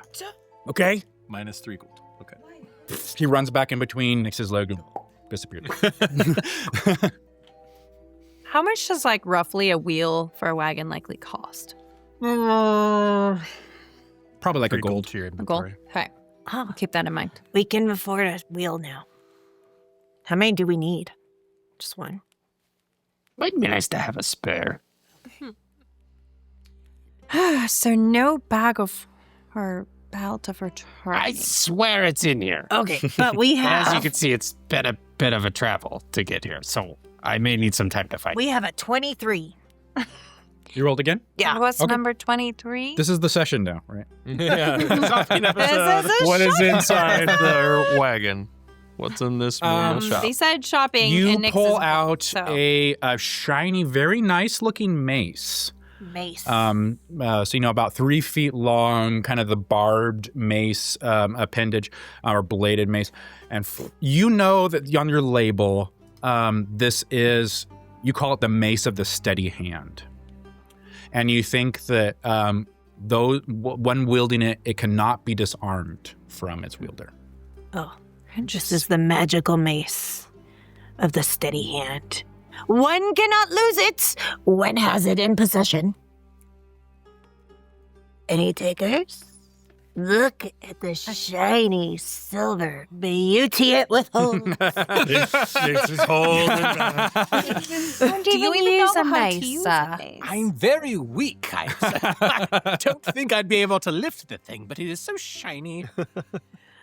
okay? Minus 3 gold. Okay. He runs back in between Nyx's legs and disappeared. How much does like roughly a wheel for a wagon likely cost? Probably like a 3 gold. to your A gold. inventory. Okay. I'll keep that in mind. We can afford a wheel now. How many do we need? Just 1. Might be nice to have a spare. So no bag of or belt of returning. I swear it's in here. Okay, but we As you have can see, it's been a bit of a travel to get here, so I may need some time to find it. a 23. You rolled again? Yeah. What's Okay. number 23? This is the session now, right? What is inside the wagon? What's in this shop? They said shopping. You and Nyx's pull vault, out so. a shiny, very nice looking mace. Mace. So about 3 feet long, kind of the barbed mace appendage or bladed mace, and you know that on your label, this is, you call it the mace of the steady hand, and you think that though when wielding it, it cannot be disarmed from its wielder. Oh, this is the magical mace of the steady hand. One cannot lose it. One has it in possession. Any takers? Look at the shiny silver beauty it withholds. This is holding back. Do you even use know a how mace, to use a mace? I'm very weak. I don't think I'd be able to lift the thing, but it is so shiny.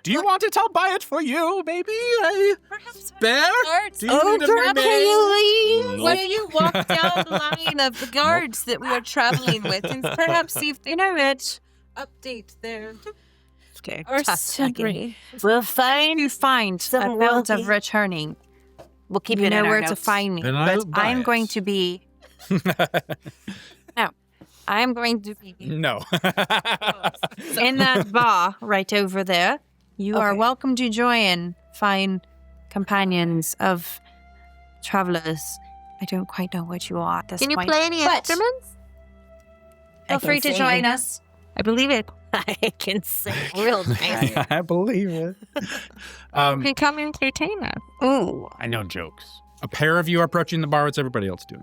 Do you want it? I'll buy it for you, baby. Spare? Do you need a mace? Why don't you walk down the line of the guards that we are traveling with and perhaps see if they know it? Update their Okay. or summary. We'll find You find Some a belt wealthy- of returning. We'll keep You it know in our where to notes. find me. Then But I'll buy I'm it. going to be. No, I'm going to be No. in that bar right over there. You are Okay. welcome to join, fine companions of travelers. I don't quite know what you are at this Can you point. play any but instruments? Feel free to join us. I believe it. I can sing real nice. I believe it. You can come entertain us. Ooh, I know jokes. A pair of you are approaching the bar. What's everybody else doing?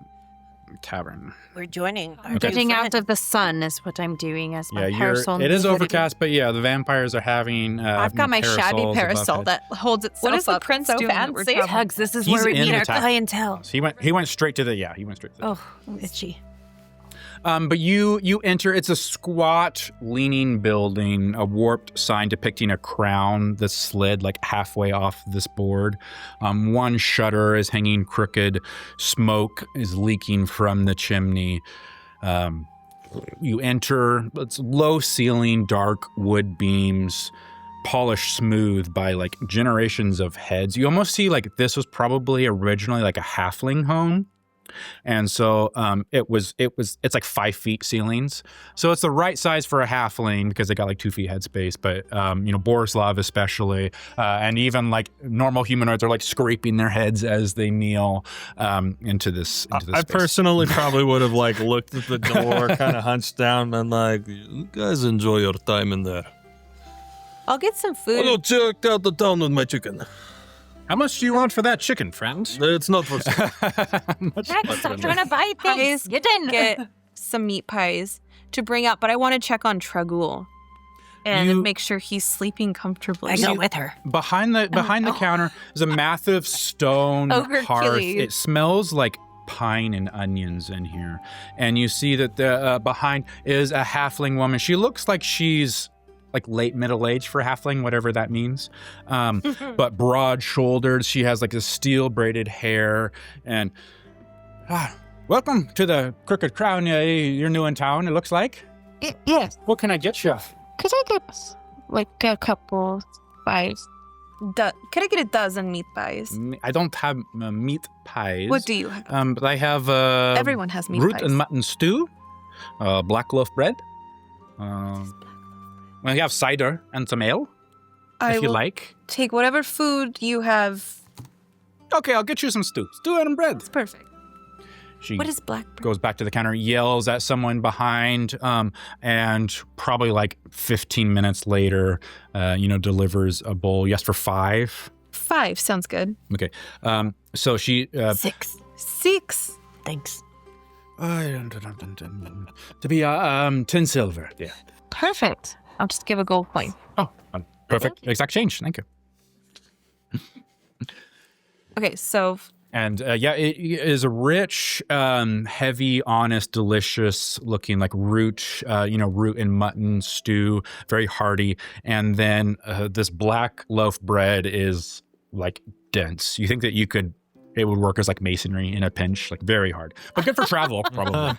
Tavern. we're joining. Our Getting new out friend. of the sun is what I'm doing as my Yeah, parasol. it is overcast, but yeah, the vampires are having. I've got my shabby parasols above parasol heads. that holds itself What is the up prince so doing that we're fancy. traveling? Hugs, this is He's where we in meet the our tavern. clientele. So he went straight to the. Yeah, he went straight to the. Oh, itchy. But you enter. It's a squat, leaning building, a warped sign depicting a crown that slid like halfway off this board. One shutter is hanging crooked. Smoke is leaking from the chimney. You enter. It's low ceiling, dark wood beams, polished smooth by like generations of heads. You almost see like this was probably originally like a halfling home. And so it's like 5 feet ceilings. So it's the right size for a halfling because they got like 2 feet headspace. But, Borislav especially, and even like normal humanoids are like scraping their heads as they kneel into this I space. personally probably would have like looked at the door, kind of hunched down, and like, you guys enjoy your time in there. I'll get some I'll food. go check out the town with my chicken. How much do you want for that chicken, friend? It's not for sale. Jack, stop trying to buy things. Pies. Get in. Get some meat pies to bring out, but I want to check on Tragul and You- make sure he's sleeping comfortably. I go with her. Behind the counter is a massive stone Ogre hearth. Achilles. It smells like pine and onions in here. And you see that the behind is a halfling woman. She looks like she's like late middle age for halfling, whatever that means. But broad shouldered. She has like this steel braided hair. And welcome to the Crooked Crown. You're new in town, it looks like. Yes. What can I get you? Could I get like a couple pies? Could I get a dozen meat pies? I don't have meat pies. What do you have? But I have Everyone has meat root pies. and mutton stew, black loaf bread. We have cider and some ale, I if you will like. take whatever food you have. Okay, I'll get you some stew. Stew and bread. It's perfect. She What is black bread? goes back to the counter, yells at someone behind, and probably like 15 minutes later, delivers a bowl. Yes, for 5. 5 sounds good. Okay. So she 6. 6. Thanks. to be 10 silver. Yeah. Perfect. I'll just give a gold coin. Oh, perfect. Exact change. Thank you. Okay, so And it is a rich, heavy, honest, delicious looking like root and mutton stew, very hearty. And then this black loaf bread is like dense. You think that it would work as like masonry in a pinch, like very hard, but good for travel, probably.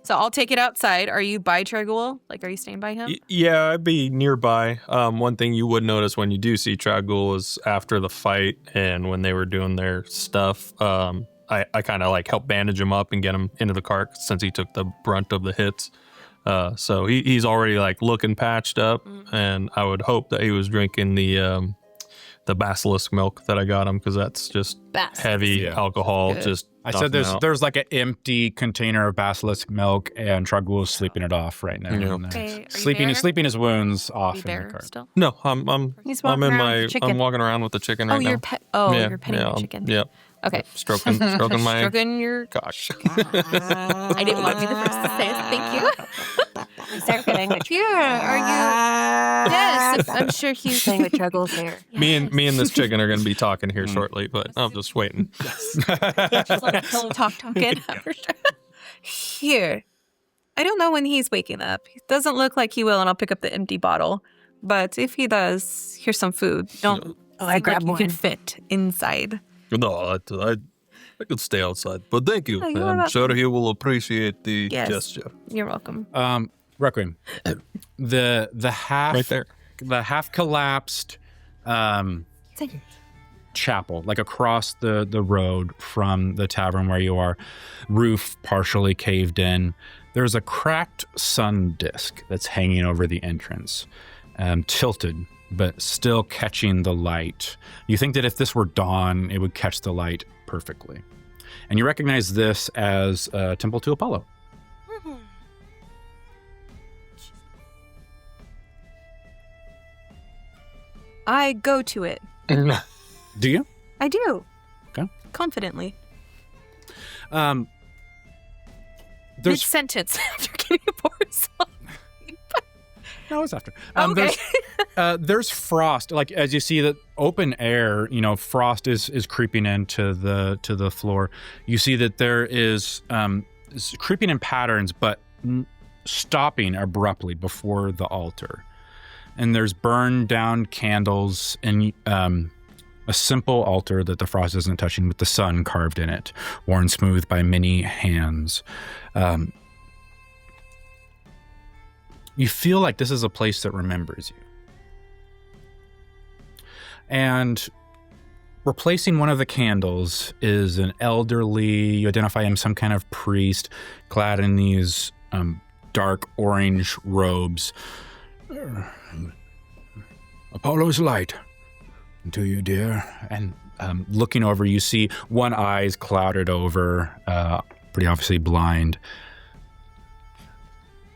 so I'll take it outside. Are you by Tragul? Like, are you staying by him? Yeah, I'd be nearby. One thing you would notice when you do see Tragul is after the fight and when they were doing their stuff, I kind of like help bandage him up and get him into the cart since he took the brunt of the hits. So he's already like looking patched up, and I would hope that he was drinking the basilisk milk that I got him because that's just heavy alcohol. Good. Just I said there's like an empty container of basilisk milk, and Tragul is sleeping it off right now. Yeah. And, Okay, are you sleeping there? sleeping his wounds Are off you in the there cart. still? No, I'm He's I'm walking in around with my the chicken. I'm walking around with the chicken right Oh, now. you're petting your chicken. Yep. Okay. Stroking my Stroking your. gosh. I didn't want to be the first to say it. Thank you. Start getting with Here, are you? Yes, I'm sure he's. playing with Truggles here. Me and this chicken are going to be talking here shortly, but I'm just waiting. Just like talking. For sure. Here. I don't know when he's waking up. He doesn't look like he will, and I'll pick up the empty bottle. But if he does, here's some food. Don't. Oh, I seem grab like you one. can fit inside. No, I could stay outside, but thank you. Oh, you're I'm welcome. sure he will appreciate the Yes. gesture. You're welcome. Requiem. The half Right there. The half collapsed chapel, like across the road from the tavern where you are, roof partially caved in. There's a cracked sun disk that's hanging over the entrance, tilted, but still catching the light. You think that if this were dawn, it would catch the light perfectly. And you recognize this as a temple to Apollo. I go to it. Do you? I do. Okay. Confidently. There's Mid-sentence after getting a pour song. No, it's after. Okay. There's frost. Like as you see that open air, frost is creeping into the floor. You see that there is it's creeping in patterns, but stopping abruptly before the altar. And there's burned down candles and a simple altar that the frost isn't touching with the sun carved in it, worn smooth by many hands. You feel like this is a place that remembers you. And replacing one of the candles is an elderly, you identify him some kind of priest, clad in these dark orange robes. Apollo's light to you, dear. And looking over, you see one eye is clouded over, pretty obviously blind.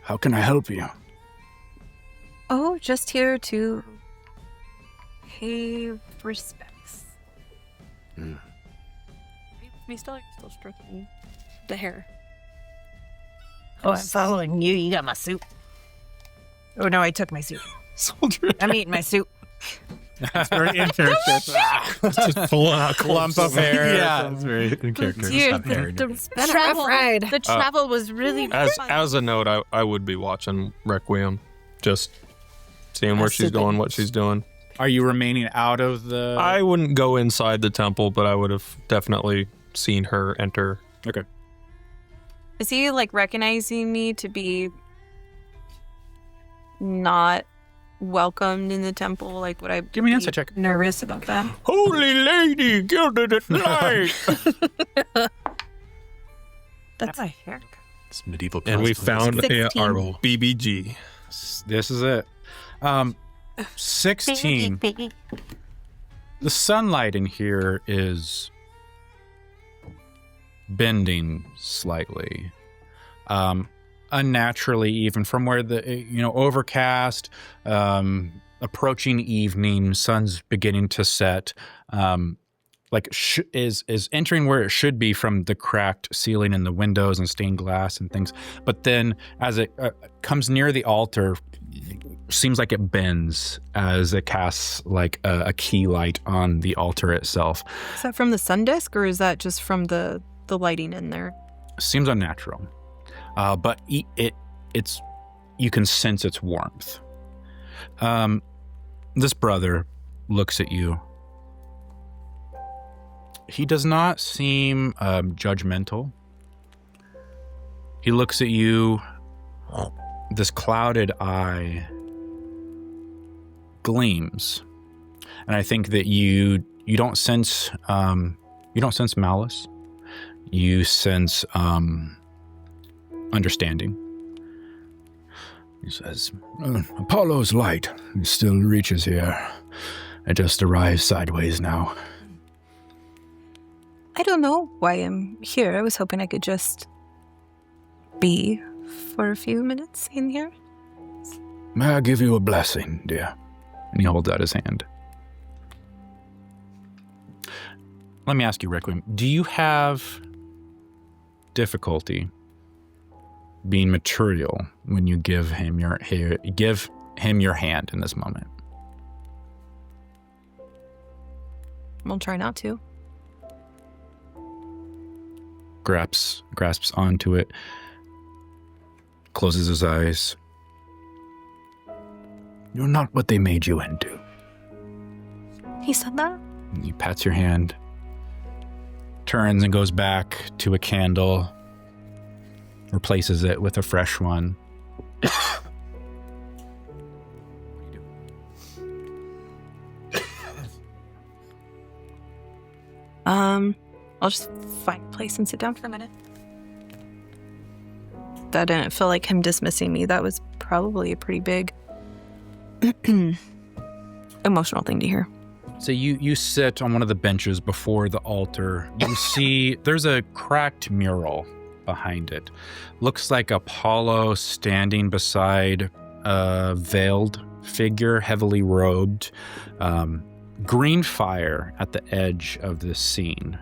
How can I help you? Oh, just here to pay respects. We still stroking the hair. Oh, I'm following you. You got my soup. Oh, no, I took my soup. Soldier. I'm eating my soup. That's very in character. Just pull out a Clump of hair. Yeah, it's very in character. Dude, Been a travel, rough ride. the travel was really fun. As a note, I would be watching Requiem, just seeing where she's going, what she's doing. Are you remaining out of the... I wouldn't go inside the temple, but I would have definitely seen her enter. Okay. Is he recognizing me to be not welcomed in the temple? Would I Give me an insight check. nervous about that? Holy lady, gilded at night! That's a haircut. It's medieval. And we found 16. our BBG. This is it. 16. The sunlight in here is bending slightly. Unnaturally, even from where the, overcast, approaching evening, sun's beginning to set, is entering where it should be from the cracked ceiling and the windows and stained glass and things. But then as it comes near the altar, seems like it bends as it casts a key light on the altar itself. Is that from the sun disk, or is that just from the lighting in there? Seems unnatural, but it's you can sense its warmth. This brother looks at you. He does not seem judgmental. He looks at you. This clouded eye gleams, and I think that you don't sense malice. You sense understanding. He says, "Apollo's light still reaches here. It just arrives sideways now." I don't know why I'm here. I was hoping I could just be for a few minutes in here. May I give you a blessing, dear? And he holds out his hand. Let me ask you, Requiem, do you have difficulty being material when you give him your hand in this moment? I'll try not to. Grasps onto it, closes his eyes. You're not what they made you into. He said that? He pats your hand, turns and goes back to a candle, replaces it with a fresh one. I'll just find a place and sit down for a minute. That didn't feel like him dismissing me. That was probably a pretty big emotional thing to hear. So you sit on one of the benches before the altar. You see there's a cracked mural behind it. Looks like Apollo standing beside a veiled figure, heavily robed. Green fire at the edge of this scene.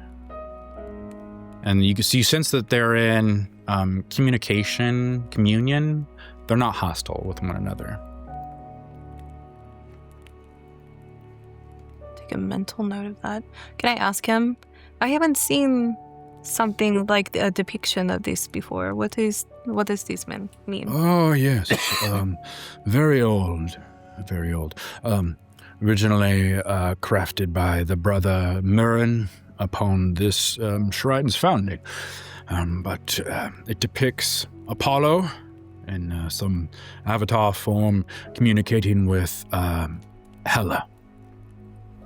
And you sense that they're in communion. They're not hostile with one another. Take a mental note of that. Can I ask him? I haven't seen something like a depiction of this before. What does this mean? Oh, yes. Very old. Very old. Originally crafted by the brother Murin upon this shrine's founding. But it depicts Apollo in some avatar form communicating with Hela,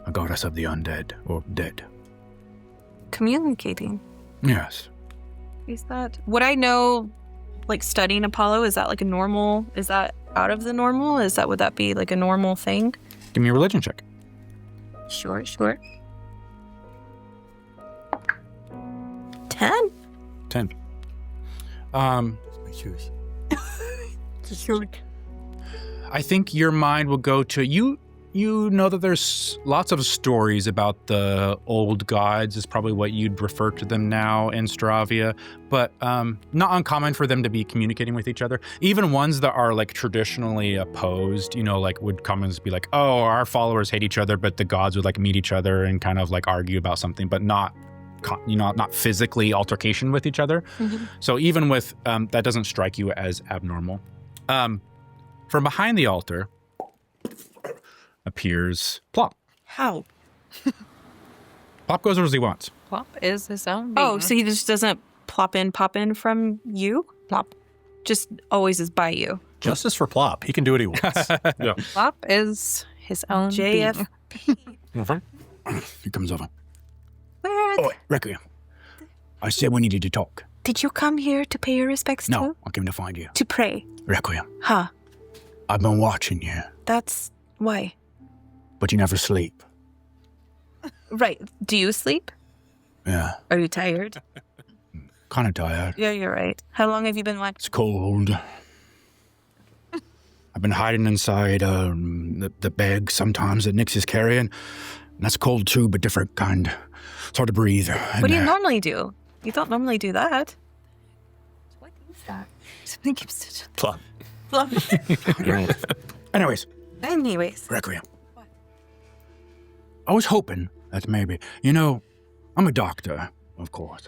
a goddess of the undead or dead. Communicating? Yes. Is that... Would I know, like, studying Apollo, is that like a normal... Is that out of the normal? Would that be like a normal thing? Give me a religion check. Sure. 10? 10. I think your mind will go to you know that there's lots of stories about the old gods is probably what you'd refer to them now in Stravia, but not uncommon for them to be communicating with each other. Even ones that are like traditionally opposed, like would come and be like, oh, our followers hate each other, but the gods would like meet each other and kind of like argue about something, but not physically altercation with each other. Mm-hmm. So even with that doesn't strike you as abnormal. From behind the altar appears Plop. How? Plop goes where he wants. Plop is his own being. Oh, so he just doesn't pop in from you? Plop. Just always is by you. Justice for Plop. He can do what he wants. Yeah. Plop is his own JF. He comes over. Where? Oh, Requiem. I said we needed to talk. Did you come here to pay your respects No, to? I came to find you. To pray? Requiem. Huh. I've been watching you. That's why. But you never sleep. Right. Do you sleep? Yeah. Are you tired? Kind of tired. Yeah, you're right. How long have you been watching? It's cold. I've been hiding inside the bag sometimes that Nyx is carrying. And that's cold too, but different kind. It's hard to breathe. What do you normally do? You don't normally do that. What is that? Something keeps... Plop. Plop. Anyways. What? Requiem. I was hoping that maybe, I'm a doctor, of course.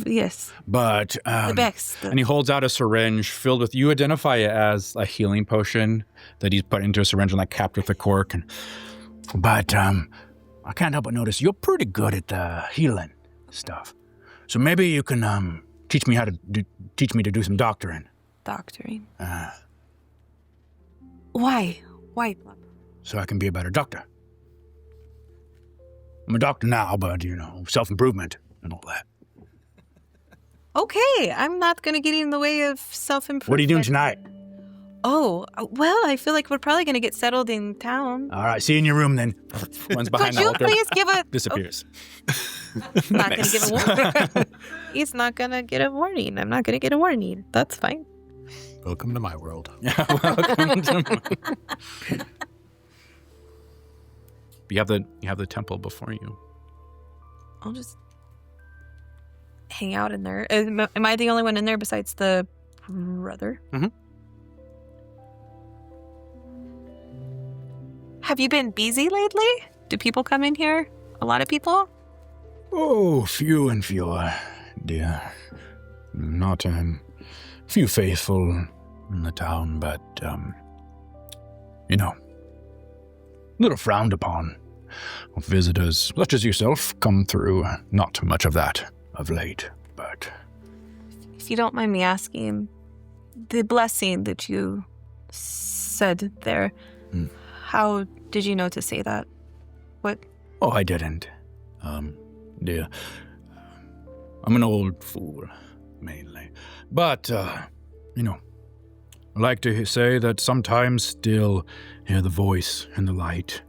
Yes. But, the best. And he holds out a syringe filled with, you identify it as a healing potion that he's put into a syringe and capped with a cork. But I can't help but notice you're pretty good at the healing stuff. So maybe you can teach me to do some doctoring. Doctoring? Why? Why? So I can be a better doctor. I'm a doctor now, but, self-improvement and all that. Okay, I'm not going to get in the way of self-improvement. What are you doing tonight? Oh, well, I feel like we're probably going to get settled in town. All right, see you in your room then. One's behind the altar. Could you please give a... Disappears. He's not going to give a warning. He's not going to get a warning. I'm not going to get a warning. That's fine. Welcome to my world. Yeah, welcome to my... You have the temple before you. I'll just hang out in there. Am I the only one in there besides the brother? Mm-hmm. Have you been busy lately? Do people come in here? A lot of people? Oh, few and fewer, dear. Not few faithful in the town, but little frowned upon. Visitors such as yourself come through. Not much of that of late, but... If you don't mind me asking, the blessing that you said there, how did you know to say that? What? Oh, I didn't. dear. I'm an old fool, mainly. But, I like to say that sometimes still hear the voice and the light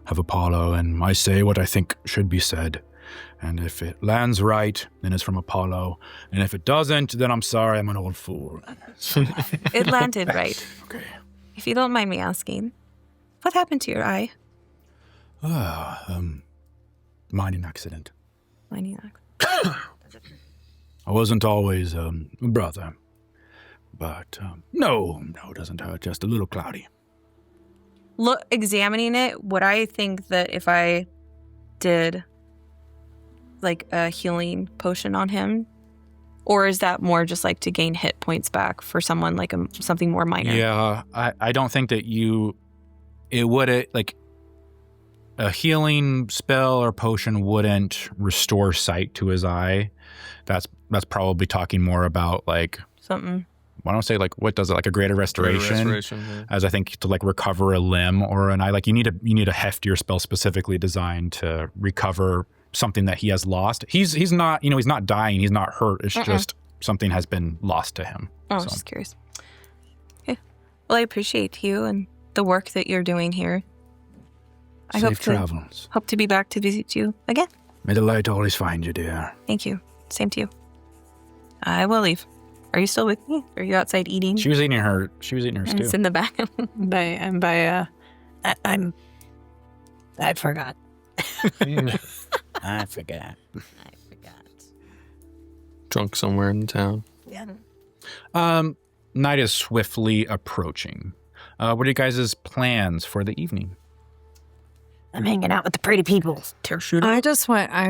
of Apollo, and I say what I think should be said. And if it lands right, then it's from Apollo. And if it doesn't, then I'm sorry, I'm an old fool. It landed right. Okay. If you don't mind me asking, what happened to your eye? Mining accident. Mining accident. I wasn't always a brother. But, no, it doesn't hurt, just a little cloudy. Look, examining it, would I think that if I did like a healing potion on him, or is that more just like to gain hit points back for someone like something more minor? Yeah, I don't think that it would, like, a healing spell or potion wouldn't restore sight to his eye. That's probably talking more about, like, something. I don't say, like, what does it, like a greater restoration? Yeah. As I think to, like, recover a limb or an eye. Like, you need a heftier spell specifically designed to recover something that he has lost. He's not, he's not dying, he's not hurt. It's just something has been lost to him. Oh, I was just curious. Okay. Well, I appreciate you and the work that you're doing here. Safe travels. Hope to be back to visit you again. May the light always find you, dear. Thank you. Same to you. I will leave. Are you still with me? Are you outside eating? She was eating her stew. It's in the back. I forgot. I forgot. Drunk somewhere in town. Yeah. Night is swiftly approaching. What are you guys' plans for the evening? I'm hanging out with the pretty people. I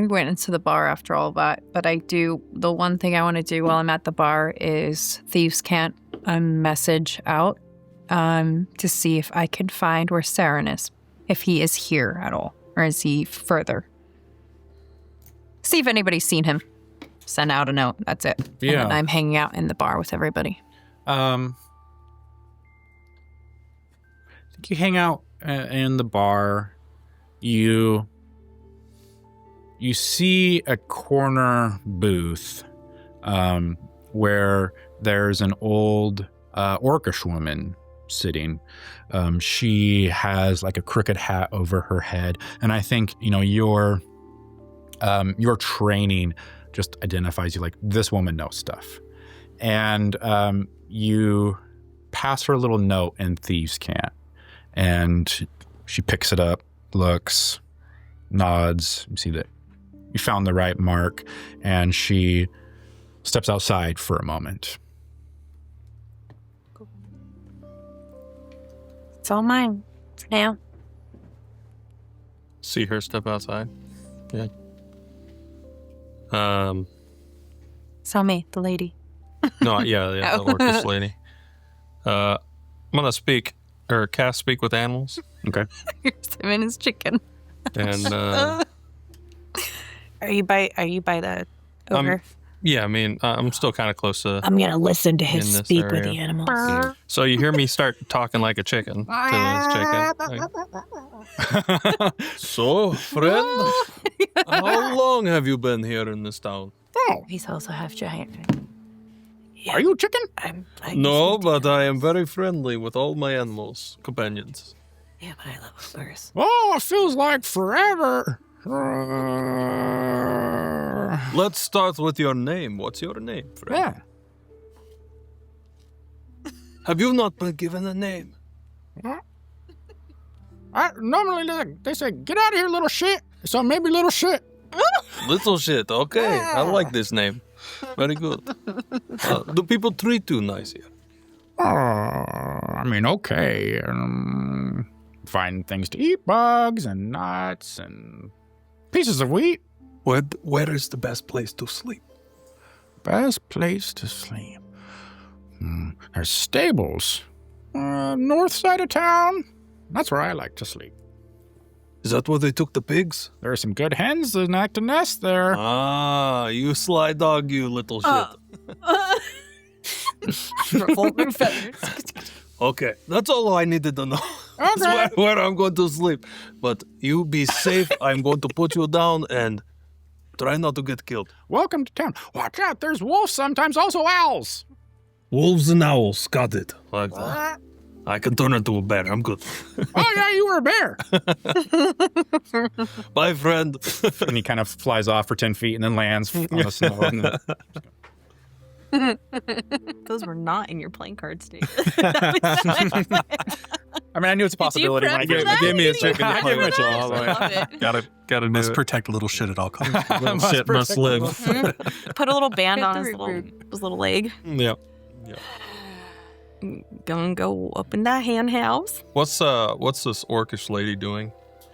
went into the bar after all that, but the one thing I want to do while I'm at the bar is Thieves' Cant message out to see if I can find where Saren is, if he is here at all, or is he further. See if anybody's seen him. Send out a note. That's it. Yeah. And then I'm hanging out in the bar with everybody. I think you hang out in the bar. You see a corner booth where there's an old orcish woman sitting. She has like a crooked hat over her head, and I think your training just identifies you like this woman knows stuff, and you pass her a little note in Thieves' Cant, and she picks it up, looks, nods. You see that you found the right mark, and she steps outside for a moment. It's all mine for now. See her step outside. Yeah. Saw me, the lady. No, yeah, the orcish lady. I'm gonna cast speak with animals. Okay. Here's him and his chicken. And Are you by the ogre? yeah, I mean, I'm still kind of close to. I'm gonna listen to his in this speak with area. the animals. So you hear me start talking like a chicken to this chicken. So, friend, how long have you been here in this town? He's also half giant. Are you a chicken? No, but I am very friendly with all my animals, companions. Yeah, but I love ogres. Oh, it feels like forever. Let's start with your name. What's your name, friend? Yeah. Have you not been given a name? Normally they say, "Get out of here, little shit." So maybe little shit. Little shit. Okay, I like this name. Very good. Do people treat you nice here? I mean, okay. Find things to eat, bugs and nuts and pieces of wheat. Where is the best place to sleep? Best place to sleep. There's stables. North side of town. That's where I like to sleep. Is that where they took the pigs? There are some good hens that like to nest there. Ah, you sly dog, you little shit. Revolting feathers. Okay, that's all I needed to know. That's where I'm going to sleep. But you be safe. I'm going to put you down, and Try not to get killed. Welcome to town. Watch out, there's wolves sometimes, also owls. Wolves and owls. Got it. Like that. I can turn into a bear. I'm good. Oh, yeah, you were a bear. Bye, friend. And he kind of flies off for 10 feet and then lands on the snow. And Those were not in your playing card state. I mean, I knew it's a possibility. prep When I for gave, that? give me a Did you chicken to prep play for with. that? All I love it. Gotta do Must it. protect little shit at all costs. Little shit must live. Put a little band on his little leg. Yep. Gonna go up in that hen house. What's this orcish lady doing?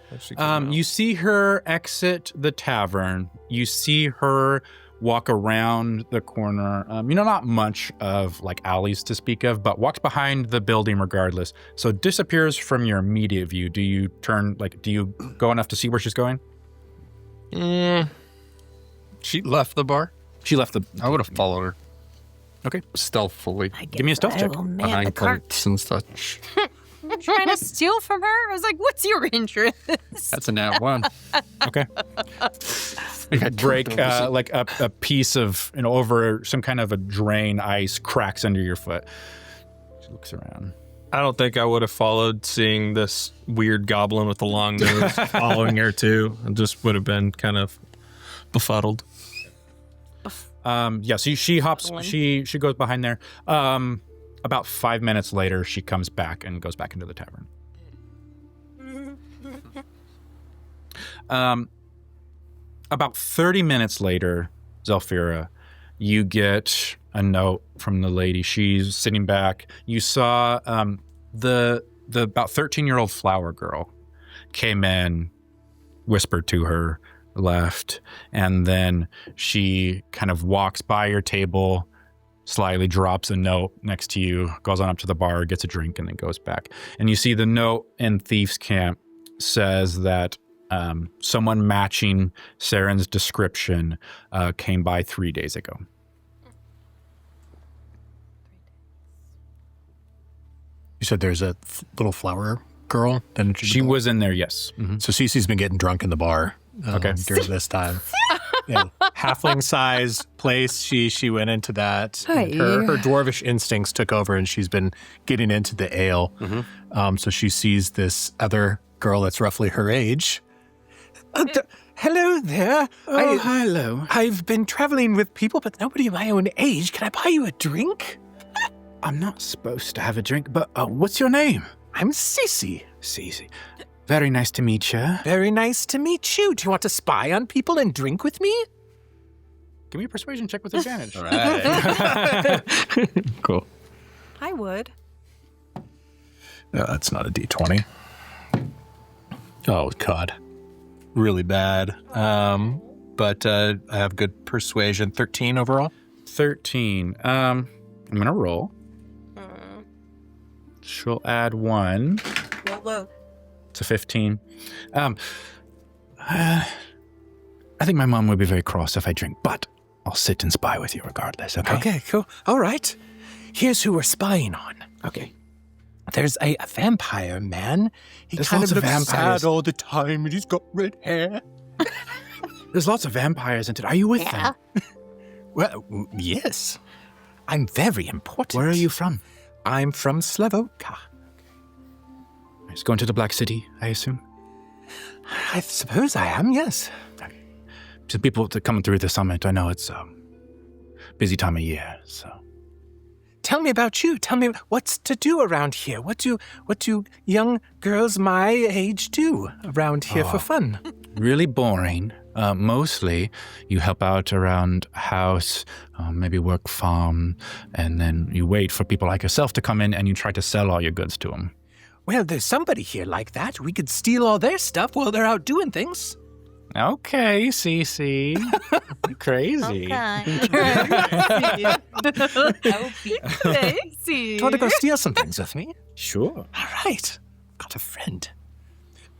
Where's she coming out? You see her exit the tavern. You see her walk around the corner. Not much of like alleys to speak of, but walks behind the building regardless. So disappears from your immediate view. Do you turn, do you go enough to see where she's going? She left the bar. She left the... I would have followed her. Okay. Stealthily. Give me a stealth check. Behind clerks and such. Trying to steal from her? I was like, what's your interest? That's a nat 1. Okay. Break, a piece of, over some kind of a drain, ice cracks under your foot. She looks around. I don't think I would have followed seeing this weird goblin with the long nose following her too. I just would have been kind of befuddled. So she hops, she goes behind there. About 5 minutes later, she comes back and goes back into the tavern. About 30 minutes later, Zelphira, you get a note from the lady. She's sitting back. You saw the about 13-year-old flower girl came in, whispered to her, left, and then she kind of walks by your table, slyly drops a note next to you, goes on up to the bar, gets a drink, and then goes back. And you see the note in Thief's Camp says that someone matching Saren's description came by 3 days ago. You said there's a little flower girl? Then She was in there, yes. Mm-hmm. So Cece's been getting drunk in the bar during this time. Halfling-sized place. She went into that. Her dwarvish instincts took over, and she's been getting into the ale. Mm-hmm. So she sees this other girl that's roughly her age. Hello there. Oh, hello. I've been traveling with people, but nobody my own age. Can I buy you a drink? I'm not supposed to have a drink, but what's your name? I'm Cece. Cece. Very nice to meet you. Very nice to meet you. Do you want to spy on people and drink with me? Give me a persuasion check with advantage. All right. Cool. I would. That's not a D20. Oh, God. Really bad. But I have good persuasion. 13 overall. 13. I'm going to roll. She'll add 1. Whoa. It's a 15. I think my mom would be very cross if I drink, but I'll sit and spy with you regardless, okay? Okay, cool. All right. Here's who we're spying on. Okay. There's a vampire man. There's kind lots of of looks vampires. sad all the time, and he's got red hair. There's lots of vampires in it. Are you with them? Well, yes. I'm very important. Where are you from? I'm from Slavoka. Just going to the Black City, I assume? I suppose I am, yes. Some people that coming through the summit. I know it's a busy time of year, so. Tell me about you. Tell me what's to do around here. What do young girls my age do around here for fun? Really boring. Mostly, you help out around house, maybe work farm, and then you wait for people like yourself to come in and you try to sell all your goods to them. Well, there's somebody here like that. We could steal all their stuff while they're out doing things. Okay, Cece. Crazy. Do you want to go steal some things with me? Sure. All right. Got a friend.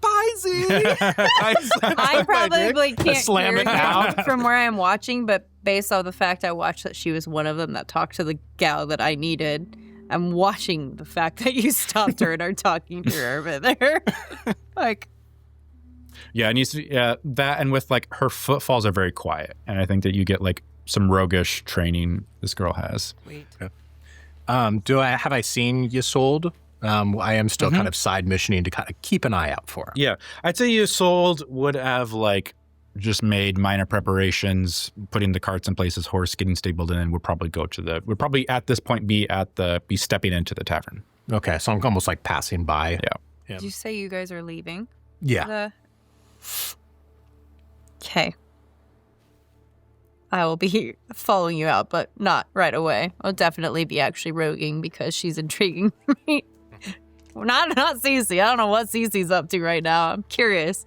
Bye, Z. I probably can't slam hear it down. you from where I'm watching, but based on the fact I watched that she was one of them that talked to the gal that I needed, I'm watching the fact that you stopped her and are talking to her over there. Like, Yeah, it needs to be that, and with like her footfalls are very quiet, and I think that you get like some roguish training this girl has. Sweet. Have I seen Ysolde? I am still kind of side missioning to kind of keep an eye out for him. Yeah, I'd say Ysolde would have like just made minor preparations, putting the carts in place, his horse getting stabled in, and would probably at this point be stepping into the tavern. Okay, so I'm almost like passing by. Yeah. Did you say you guys are leaving? Yeah. Okay. I will be following you out, but not right away. I'll definitely be actually roguing because she's intriguing me. Not Cece. I don't know what Cece's up to right now. I'm curious.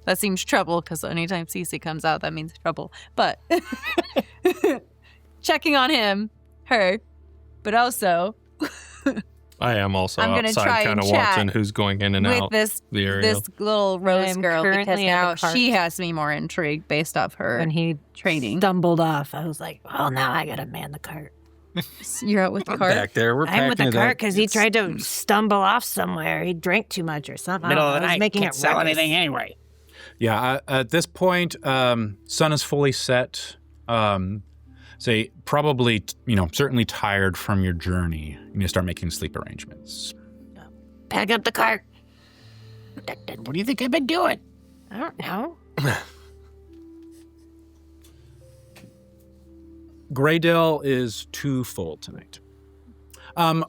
That seems trouble because anytime Cece comes out, that means trouble. But checking on her, but also I am also I'm gonna outside try kind of and chat watching who's going in and with out this the area. this little rose I'm girl because currently in now the cart. she has me more intrigued based off her When he training. stumbled off, I was like, "Oh, now I gotta man the cart." You're out with the I'm cart. back there. We're I'm with the packing it cart up. because he tried to stumble off somewhere. He drank too much or something. Middle of the I was night. making Can't it sell ruckus. anything anyway. Yeah, at this point, sun is fully set. Say probably, certainly tired from your journey. You need to start making sleep arrangements. Pack up the cart. What do you think I've been doing? I don't know. Greydale is too full tonight.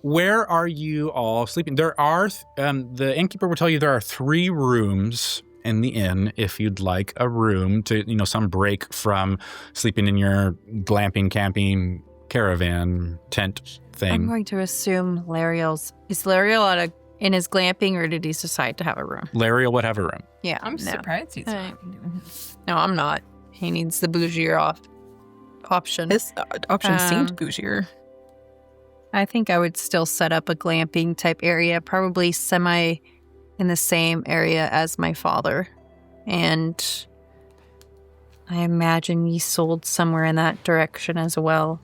Where are you all sleeping? There are, the innkeeper will tell you there are 3 rooms in the inn if you'd like a room to, some break from sleeping in your glamping, camping, caravan, tent thing. I'm going to assume is Lariel in his glamping, or did he decide to have a room? Lariel would have a room. Yeah, I'm surprised he's not. No, I'm not. He needs the bougier option. This option seemed Um, bougier. I think I would still set up a glamping type area, probably semi in the same area as my father. And I imagine he sold somewhere in that direction as well.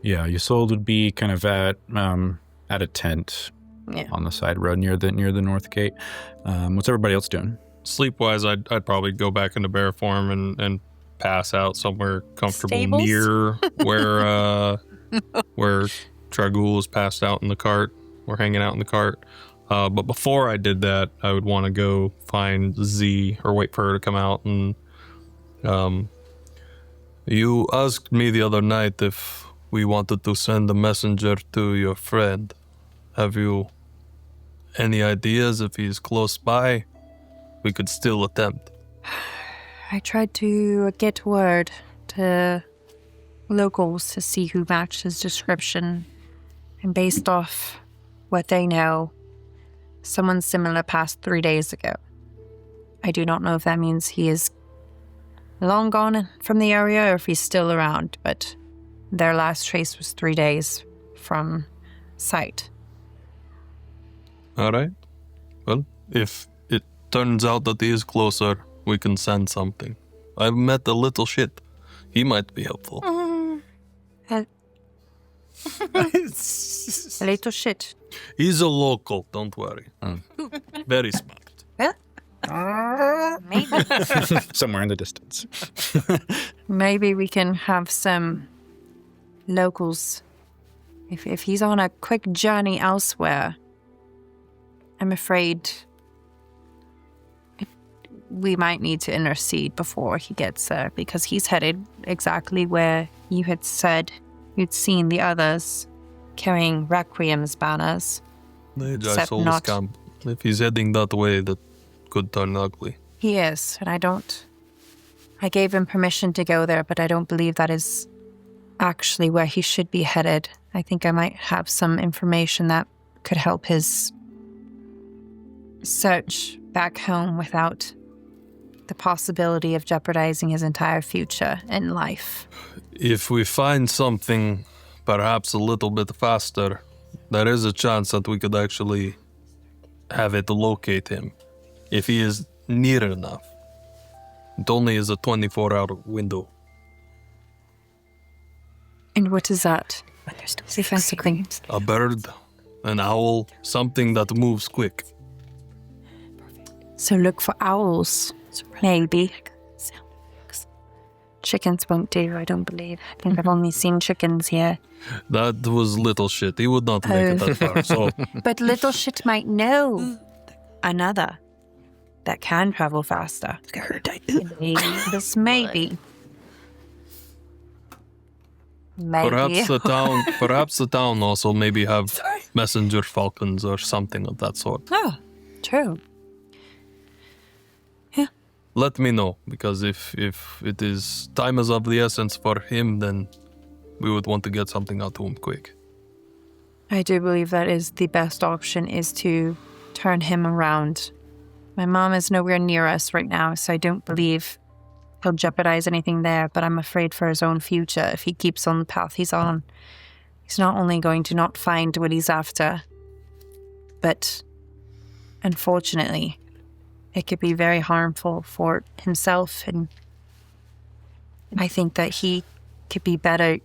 Yeah, Ysolde would be kind of at a tent on the side road near the north gate. What's everybody else doing? Sleep-wise, I'd probably go back into bear form and pass out somewhere comfortable Stables? near where Tragul is passed out in the cart. We're hanging out in the cart. But before I did that, I would want to go find Z or wait for her to come out. And you asked me the other night if we wanted to send a messenger to your friend. Have you any ideas if he's close by? We could still attempt. I tried to get word to locals to see who matched his description. And based off what they know, someone similar passed 3 days ago. I do not know if that means he is long gone from the area or if he's still around, but their last trace was 3 days from sight. All right. Well, if it turns out that he is closer, we can send something. I've met a little shit. He might be helpful. A little shit. He's a local, don't worry. Very smart. Maybe. Somewhere in the distance. Maybe we can have some locals. If he's on a quick journey elsewhere, I'm afraid we might need to intercede before he gets there, because he's headed exactly where you had said you'd seen the others carrying Requiem's banners. The Except souls not- come. If he's heading that way, that could turn ugly. He is, and I gave him permission to go there, but I don't believe that is actually where he should be headed. I think I might have some information that could help his search back home without the possibility of jeopardizing his entire future in life. If we find something perhaps a little bit faster, there is a chance that we could actually have it locate him. If he is near enough. It only is a 24-hour window. And what is that? Defensively. A bird, an owl, something that moves quick. So look for owls, maybe. Chickens won't do, I don't believe. I think I've only seen chickens here. That was little shit. He would not make it that far. So But little shit might know another that can travel faster. This may be. Maybe. perhaps the town also maybe have messenger falcons or something of that sort. Oh, true. Let me know, because if it is time is of the essence for him, then we would want to get something out to him quick. I do believe that is the best option, is to turn him around. My mom is nowhere near us right now, so I don't believe he'll jeopardize anything there, but I'm afraid for his own future if he keeps on the path he's on. He's not only going to not find what he's after, but unfortunately, it could be very harmful for himself, and I think that he could be better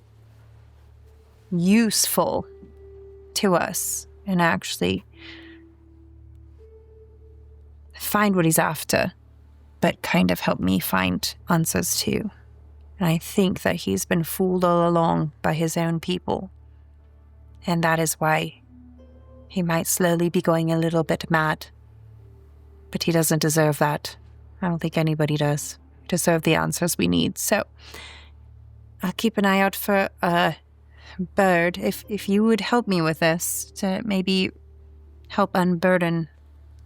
useful to us and actually find what he's after, but kind of help me find answers too. And I think that he's been fooled all along by his own people, and that is why he might slowly be going a little bit mad. But he doesn't deserve that. I don't think anybody does. We deserve the answers we need. So I'll keep an eye out for a bird. If you would help me with this, to maybe help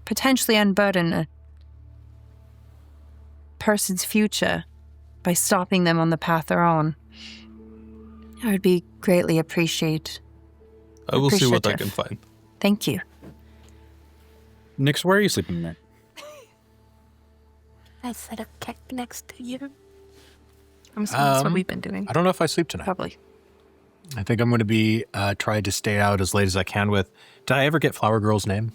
potentially unburden a person's future by stopping them on the path they're on, I would be greatly appreciated. I will see what I can find. Thank you. Nyx, where are you sleeping tonight? I set a keg next to you. I'm assuming that's what we've been doing. I don't know if I sleep tonight. Probably. I think I'm going to be trying to stay out as late as I can with... Did I ever get Flower Girl's name?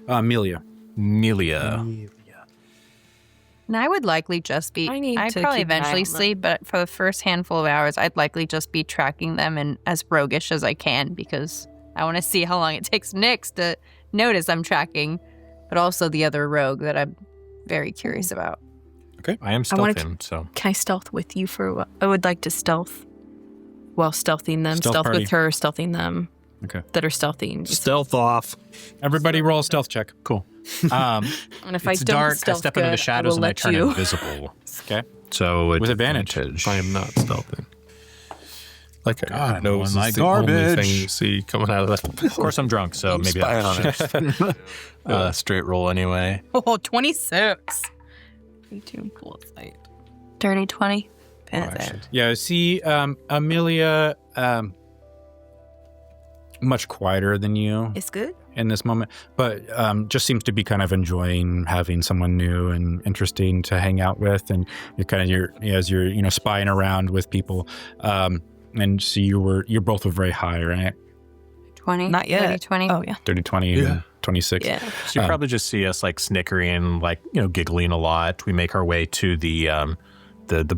Amelia. Melia. And I would likely just be... I'd probably eventually sleep, but for the first handful of hours, I'd likely just be tracking them and as roguish as I can, because I want to see how long it takes Nyx to notice I'm tracking, but also the other rogue that I'm very curious about. Okay, I am stealthing, so... Can I stealth with you for a while? I would like to stealth while stealthing them. Stealth party. with her, stealthing them. Okay. That are stealthing. Stealth off. Everybody roll a stealth check. Cool. And if it's I don't dark, stealth I step good, into the shadows and I turn you. invisible. Okay. So with advantage. I am not stealthing. Like God, I know it's like the only garbage. thing you see coming out of that. Of course I'm drunk, so maybe I'll straight roll anyway. Oh, 26. 22 cool sight. Dirty 20. Yeah, see, Amelia, much quieter than you It's good. in this moment, but just seems to be kind of enjoying having someone new and interesting to hang out with, and as you're spying around with people, and so you're both very high, right? 20? Not yet. 30, 20? Oh, yeah. 30, 20, and 26. Yeah. So you probably just see us like snickering, like, giggling a lot. We make our way to the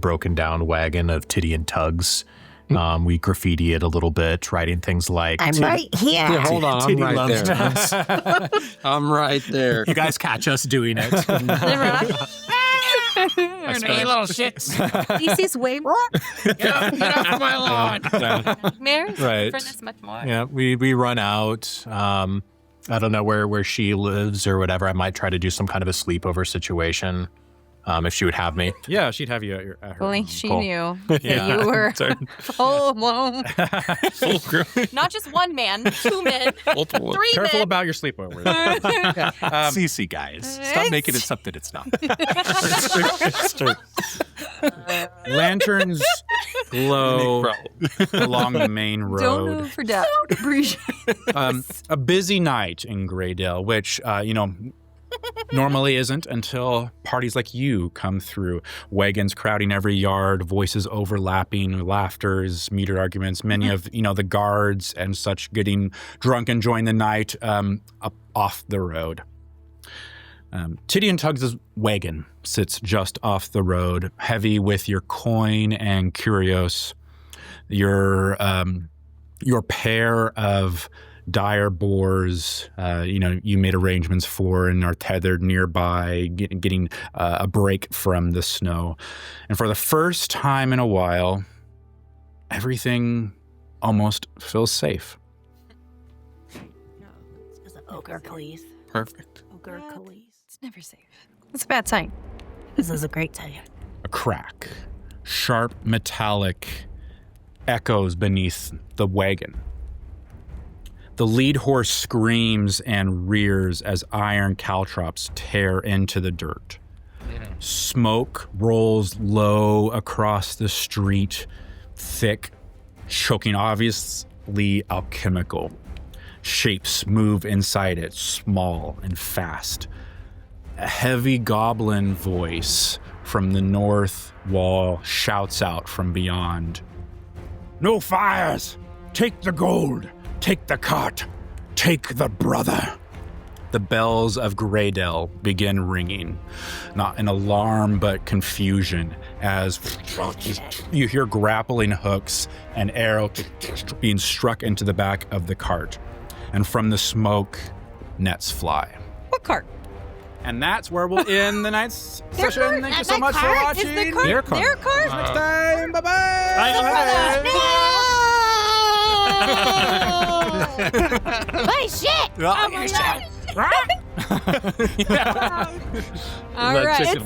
broken down wagon of Ptitty and Tuggs. We graffiti it a little bit, writing things like... I'm right here. Yeah, hold on, I'm Titty right loves there. Tuggs. I'm right there. You guys catch us doing it. Hey, little shits. He sees way more. Get off my lawn. Mary's Right. for this much more. Yeah, we run out. I don't know where she lives or whatever. I might try to do some kind of a sleepover situation, if she would have me. Yeah, she'd have you at her Only home. she Cool. knew Yeah. you were Sorry. full blown. Not just one man, two men, Multiple. three Careful men. about your sleepover. CC, guys. Stop making it something it's not. Lanterns glow along the main road. Don't know for doubt. Appreciate A busy night in Greydale, which, normally isn't until parties like you come through. Wagons crowding every yard, voices overlapping, laughters, metered arguments, many of, the guards and such getting drunk, enjoying the night up off the road. Ptitty and Tuggs' wagon sits just off the road, heavy with your coin and curios, your pair of dire boars, you made arrangements for and are tethered nearby, getting a break from the snow. And for the first time in a while, everything almost feels safe. It's an ogre, please. Perfect. Ogre, please. It's never safe. It's a bad sign. This is a great time. A crack, sharp metallic echoes beneath the wagon. The lead horse screams and rears as iron caltrops tear into the dirt. Smoke rolls low across the street, thick, choking, obviously alchemical. Shapes move inside it, small and fast. A heavy goblin voice from the north wall shouts out from beyond. No fires! Take the gold! Take the cart! Take the brother! The bells of Greydale begin ringing, not in alarm but confusion, as you hear grappling hooks and arrows being struck into the back of the cart. And from the smoke, nets fly. What cart? And that's where we'll end the night's session. Thank you so much for watching. Is the cart their cart? Next time. Bye-bye. My shit! Oh my God. All right.